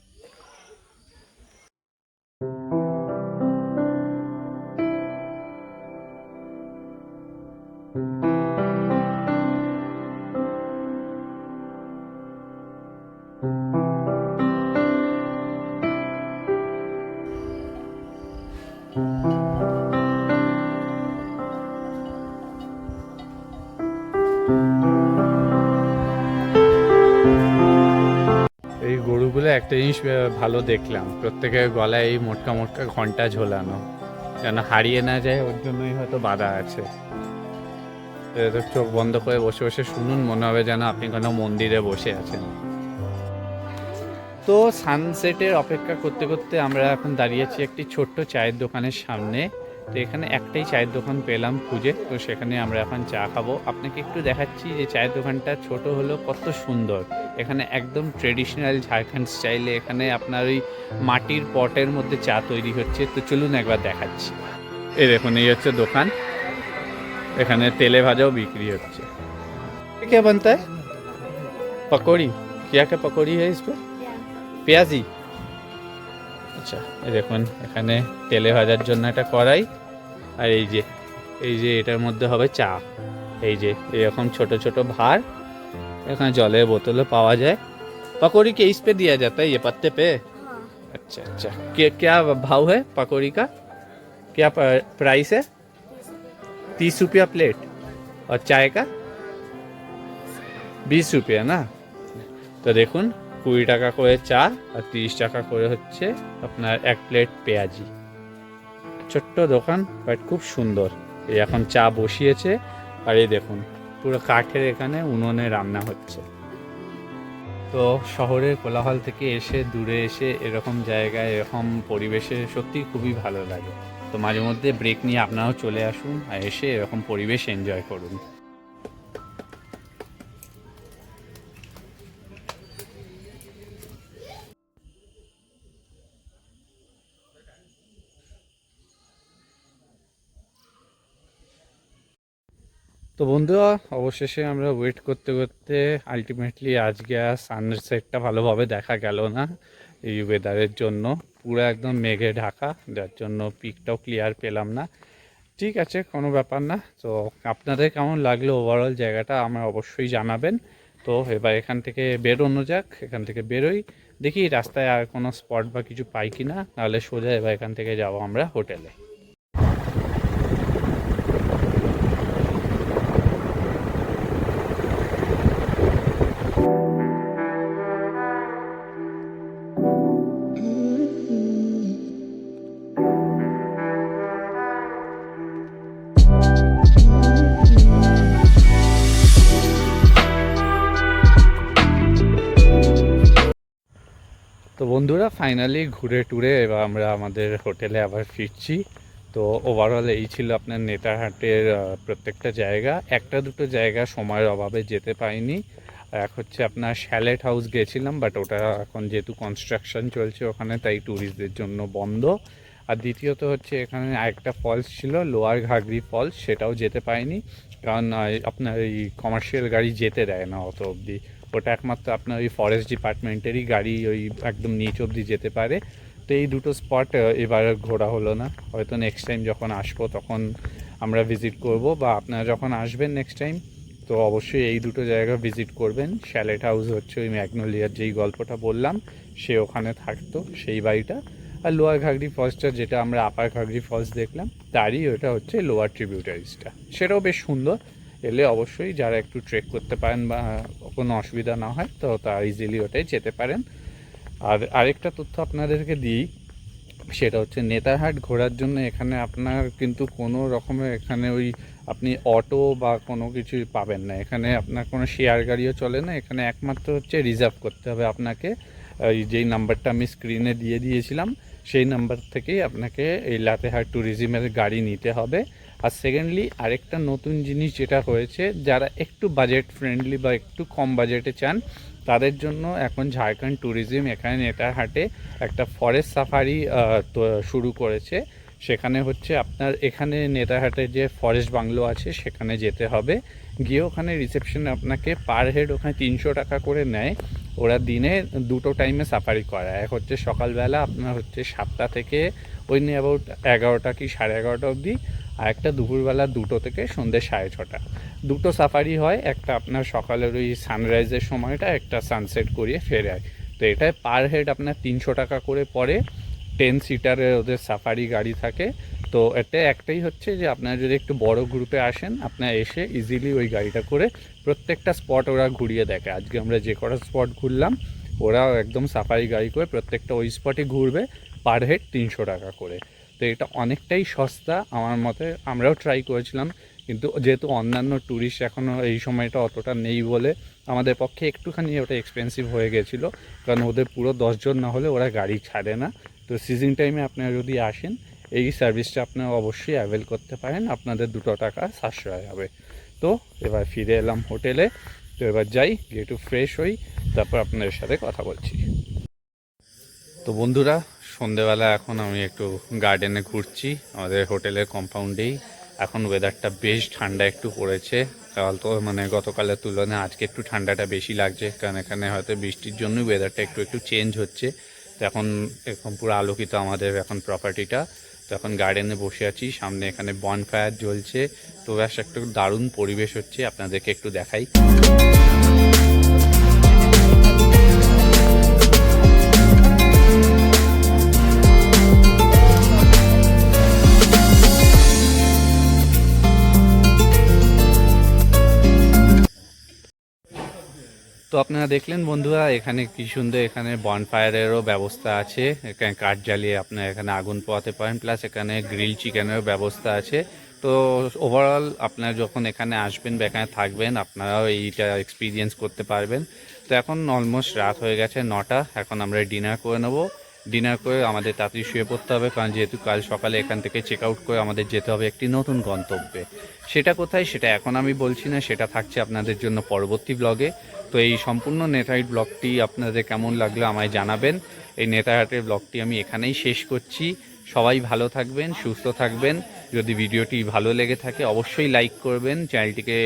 এই গরুগুলো একটা জিনিস ভালো দেখলাম, প্রত্যেকের গলায় এই মোটকা মোটকা ঘন্টা ঝোলানো, যেন হারিয়ে না যায়, ওর জন্যই হয়তো বাঁধা আছে। চোখ বন্ধ করে বসে বসে শুনুন, মনে হবে যেন আপনি কোনো মন্দিরে বসে আছেন। তো সানসেটের অপেক্ষা করতে করতে আমরা এখন দাঁড়িয়ে আছি একটি ছোট্ট চায়ের দোকানের সামনে। তো এখানে একটাই চায়ের দোকান পেলাম খুঁজে, তো সেখানে আমরা এখন চা খাবো। আপনাকে একটু দেখাচ্ছি যে চায়ের দোকানটা ছোট হলো কত সুন্দর। এখানে একদম ট্রেডিশনাল ঝাড়খণ্ড স্টাইলে এখানে আপনার ওই মাটির পটের মধ্যে চা তৈরি হচ্ছে। তো চলুন একবার দেখাচ্ছি। এই দেখুন, এই হচ্ছে দোকান, এখানে তেলে ভাজাও বিক্রি হচ্ছে। क्या बनता है? पकौड़ी। क्या क्या पकौड़ी है इस पे? পেঁয়াজি। আচ্ছা, এই দেখুন এখানে তেলে ভাজার জন্য একটা কড়াই, আর এই যে এটার মধ্যে হবে চা। এই যে এরকম ছোট ছোট ভার, এখানে জলের বোতলও পাওয়া যায়। पकौड़ी के इस पे दिया जाता है, ये पत्ते पे? हाँ। अच्छा अच्छा, क्या भाव है पकौड़ी का? क्या प्राइस है? 30 रुपया प्लेट। और चाय का 20 रुपया ना। তো দেখুন 20 টাকা করে চা আর 30 টাকা করে হচ্ছে আপনার এক প্লেট পেঁয়াজি। ছোট্ট দোকান বাট খুব সুন্দর। এই এখন চা বসিয়েছে, আর এই দেখুন পুরো কাঠের এখানে উনুনে রান্না হচ্ছে। তো শহরের কোলাহল থেকে এসে দূরে এসে এরকম জায়গায় এরকম পরিবেশে সত্যি খুবই ভালো লাগে। তো মাঝে মধ্যে ব্রেক নিয়ে আপনারাও চলে আসুন আর এসে এরকম পরিবেশ এনজয় করুন। তো বন্ধুরা, অবশেষে আমরা ওয়েট করতে করতে আলটিমেটলি আজকে আর সানসেটটা ভালোভাবে দেখা গেল না এই ওয়েদারের জন্য। পুরো একদম মেঘে ঢাকা, যার জন্য পিকটাও ক্লিয়ার পেলাম না। ঠিক আছে, কোনো ব্যাপার না। তো আপনাদের কেমন লাগলো ওভারঅল জায়গাটা আমার অবশ্যই জানাবেন। তো এবার এখান থেকে বেরোনো যাক। এখান থেকে বেরোই, দেখি রাস্তায় আর কোনো স্পট বা কিছু পাই কি না, নাহলে সোজা এবার এখান থেকে যাবো আমরা হোটেলে। তো বন্ধুরা, ফাইনালি ঘুরে টুরে এবার আমরা আমাদের হোটেলে আবার ফিরছি। তো ওভারঅল এই ছিল আপনার নেতারহাটের প্রত্যেকটা জায়গা। একটা দুটো জায়গা সময়ের অভাবে যেতে পাইনি। এক হচ্ছে আপনার শ্যালেট হাউস গেছিলাম, বাট ওটা এখন যেহেতু কনস্ট্রাকশন চলছে ওখানে, তাই ট্যুরিস্টদের জন্য বন্ধ। আর দ্বিতীয়ত হচ্ছে এখানে আরেকটা ফলস ছিল, লোয়ার ঘাগরি ফলস, সেটাও যেতে পাইনি, কারণ আপনার এই কমার্শিয়াল গাড়ি যেতে দেয় না অত অবধি। ওটা একমাত্র আপনার ওই ফরেস্ট ডিপার্টমেন্টেরই গাড়ি ওই একদম নিচ অবধি যেতে পারে। তো এই দুটো স্পট এবার ঘোরা হলো না। হয়তো নেক্সট টাইম যখন আসবো তখন আমরা ভিজিট করব, বা আপনারা যখন আসবেন নেক্সট টাইম তো অবশ্যই এই দুটো জায়গা ভিজিট করবেন। শ্যালেট হাউস হচ্ছে ওই ম্যাগনোলিয়ার যেই গল্পটা বললাম, সে ওখানে থাকতো সেই বাড়িটা। আর লোয়ার ঘাগরি ফলসটা, যেটা আমরা আপার ঘাগরি ফলস দেখলাম, তারই ওটা হচ্ছে লোয়ার ট্রিবিউটারিজটা, সেটাও বেশ সুন্দর। এলে অবশ্যই যারা একটু ট্রেক করতে পারেন বা কোনো অসুবিধা না হয় তো তারা ইজিলি ওটাই যেতে পারেন। আর আরেকটা তথ্য আপনাদেরকে দিই, সেটা হচ্ছে নেতারহাট ঘোরার জন্য এখানে আপনার কিন্তু কোনো রকমের এখানে ওই আপনি অটো বা কোনো কিছুই পাবেন না। এখানে আপনার কোনো শেয়ার গাড়িও চলে না। এখানে একমাত্র হচ্ছে রিজার্ভ করতে হবে আপনাকে। এই যেই নাম্বারটা আমি স্ক্রিনে দিয়ে দিয়েছিলাম সেই নাম্বার থেকেই আপনাকে এই লাতেহাট ট্যুরিজমের গাড়ি নিতে হবে। আর সেকেন্ডলি আরেকটা নতুন জিনিস যেটা হয়েছে, যারা একটু বাজেট ফ্রেন্ডলি বা একটু কম বাজেটে চান তাদের জন্য এখন ঝাড়খণ্ড ট্যুরিজম এখানে নেতারহাটে একটা ফরেস্ট সাফারি শুরু করেছে। সেখানে হচ্ছে আপনার এখানে নেতারহাটে যে ফরেস্ট বাংলো আছে সেখানে যেতে হবে, গিয়ে ওখানে রিসেপশনে আপনাকে পার হেড ওখানে 300 টাকা করে নেয়। ওরা দিনে দুটো টাইমে সাফারি করায়, এক হচ্ছে সকালবেলা আপনার হচ্ছে 7টা থেকে ওই নিয়ে অ্যাবাউট 11টা কি 11:30 অবধি, আর একটা দুপুরবেলা 2টো থেকে সন্ধ্যে 6:30। দুটো সাফারি হয়, একটা আপনার সকালের ওই সানরাইজের সময়টা, একটা সানসেট করিয়ে ফেরায়। তো এটায় পার হেড আপনার 300 টাকা করে পড়ে। 10 সিটারের ওদের সাফারি গাড়ি থাকে। তো এতে একটাই হচ্ছে যে আপনারা যদি একটু বড় গ্রুপে আসেন, আপনারা এসে ইজিলি ওই গাড়িটা করে প্রত্যেকটা স্পট ওরা ঘুরিয়ে দেখে। আজকে আমরা যে কটা স্পট ঘুরলাম ওরাও একদম সাফারি গাড়ি করে প্রত্যেকটা ওই স্পটে ঘুরবে, পার হেড 300 টাকা করে। তো এটা অনেকটাই সস্তা আমার মতে। আমরাও ট্রাই করেছিলাম, কিন্তু যেহেতু অন্যান্য ট্যুরিস্ট এখনও এই সময়টা অতটা নেই বলে আমাদের পক্ষে একটুখানি ওটা এক্সপেন্সিভ হয়ে গেছিলো, কারণ ওদের পুরো 10 জন না হলে ওরা গাড়ি ছাড়ে না। তো সিজন টাইমে আপনারা যদি আসেন এই সার্ভিসটা আপনারা অবশ্যই অ্যাভেল করতে পারেন, আপনাদের 2 টাকা সাশ্রয় হবে। তো এবার ফিরে এলাম হোটেলে। তো এবার যাই, গিয়ে একটু ফ্রেশ হই, তারপর আপনাদের সাথে কথা বলছি। তো বন্ধুরা, সন্ধেবেলা এখন আমি একটু গার্ডেনে ঘুরছি আমাদের হোটেলের কম্পাউন্ডেই। এখন ওয়েদারটা বেশ ঠান্ডা একটু পড়েছে, কাল তো মানে গতকালের তুলনায় আজকে একটু ঠান্ডাটা বেশি লাগছে, কারণ এখানে হয়তো বৃষ্টির জন্যই ওয়েদারটা একটু একটু চেঞ্জ হচ্ছে। তো এখন এখন পুরো আলোকিত আমাদের এখন প্রপার্টিটা। তো এখন গার্ডেনে বসে আছি, সামনে এখানে বনফায়ার জ্বলছে। তো ব্যাস একটু দারুণ পরিবেশ হচ্ছে, আপনাদেরকে একটু দেখাই। তো আপনারা দেখলেন বন্ধুরা, এখানে কি সুন্দর এখানে বনফায়ারেরও ব্যবস্থা আছে, এখানে কাঠ জ্বালিয়ে আপনারা এখানে আগুন পোহাতে পারেন, প্লাস এখানে গ্রিল চিকেনেরও ব্যবস্থা আছে। তো ওভারঅল আপনারা যখন এখানে আসবেন বা এখানে থাকবেন, আপনারাও এইটা এক্সপিরিয়েন্স করতে পারবেন। তো এখন অলমোস্ট রাত হয়ে গেছে 9টা, এখন আমরা ডিনার করে নেবো। ডিনার করে আমাদের তাড়াতাড়ি শুয়ে পড়তে হবে, কারণ যেহেতু কাল সকালে এখান থেকে চেক আউট করে আমাদের যেতে হবে একটি নতুন গন্তব্যে। সেটা কোথায় সেটা এখন আমি বলছি না, সেটা থাকছে আপনাদের জন্য পরবর্তী ব্লগে। তো এই সম্পূর্ণ নেতারহাট ব্লগটি আপনাদের কেমন লাগলো আমায় জানাবেন। এই নেতারহাটের ব্লগটি আমি এখানেই শেষ করছি। সবাই ভালো থাকবেন, সুস্থ থাকবেন। যদি ভিডিওটি ভালো লেগে থাকে অবশ্যই লাইক করবেন, চ্যানেলটিকে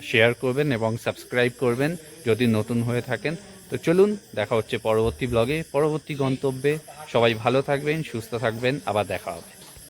শেয়ার করবেন এবং সাবস্ক্রাইব করবেন যদি নতুন হয়ে থাকেন। তো চলুন, দেখা হচ্ছে পরবর্তী ব্লগে, পরবর্তী গন্তব্যে। সবাই ভালো থাকবেন, সুস্থ থাকবেন, আবার দেখা হবে।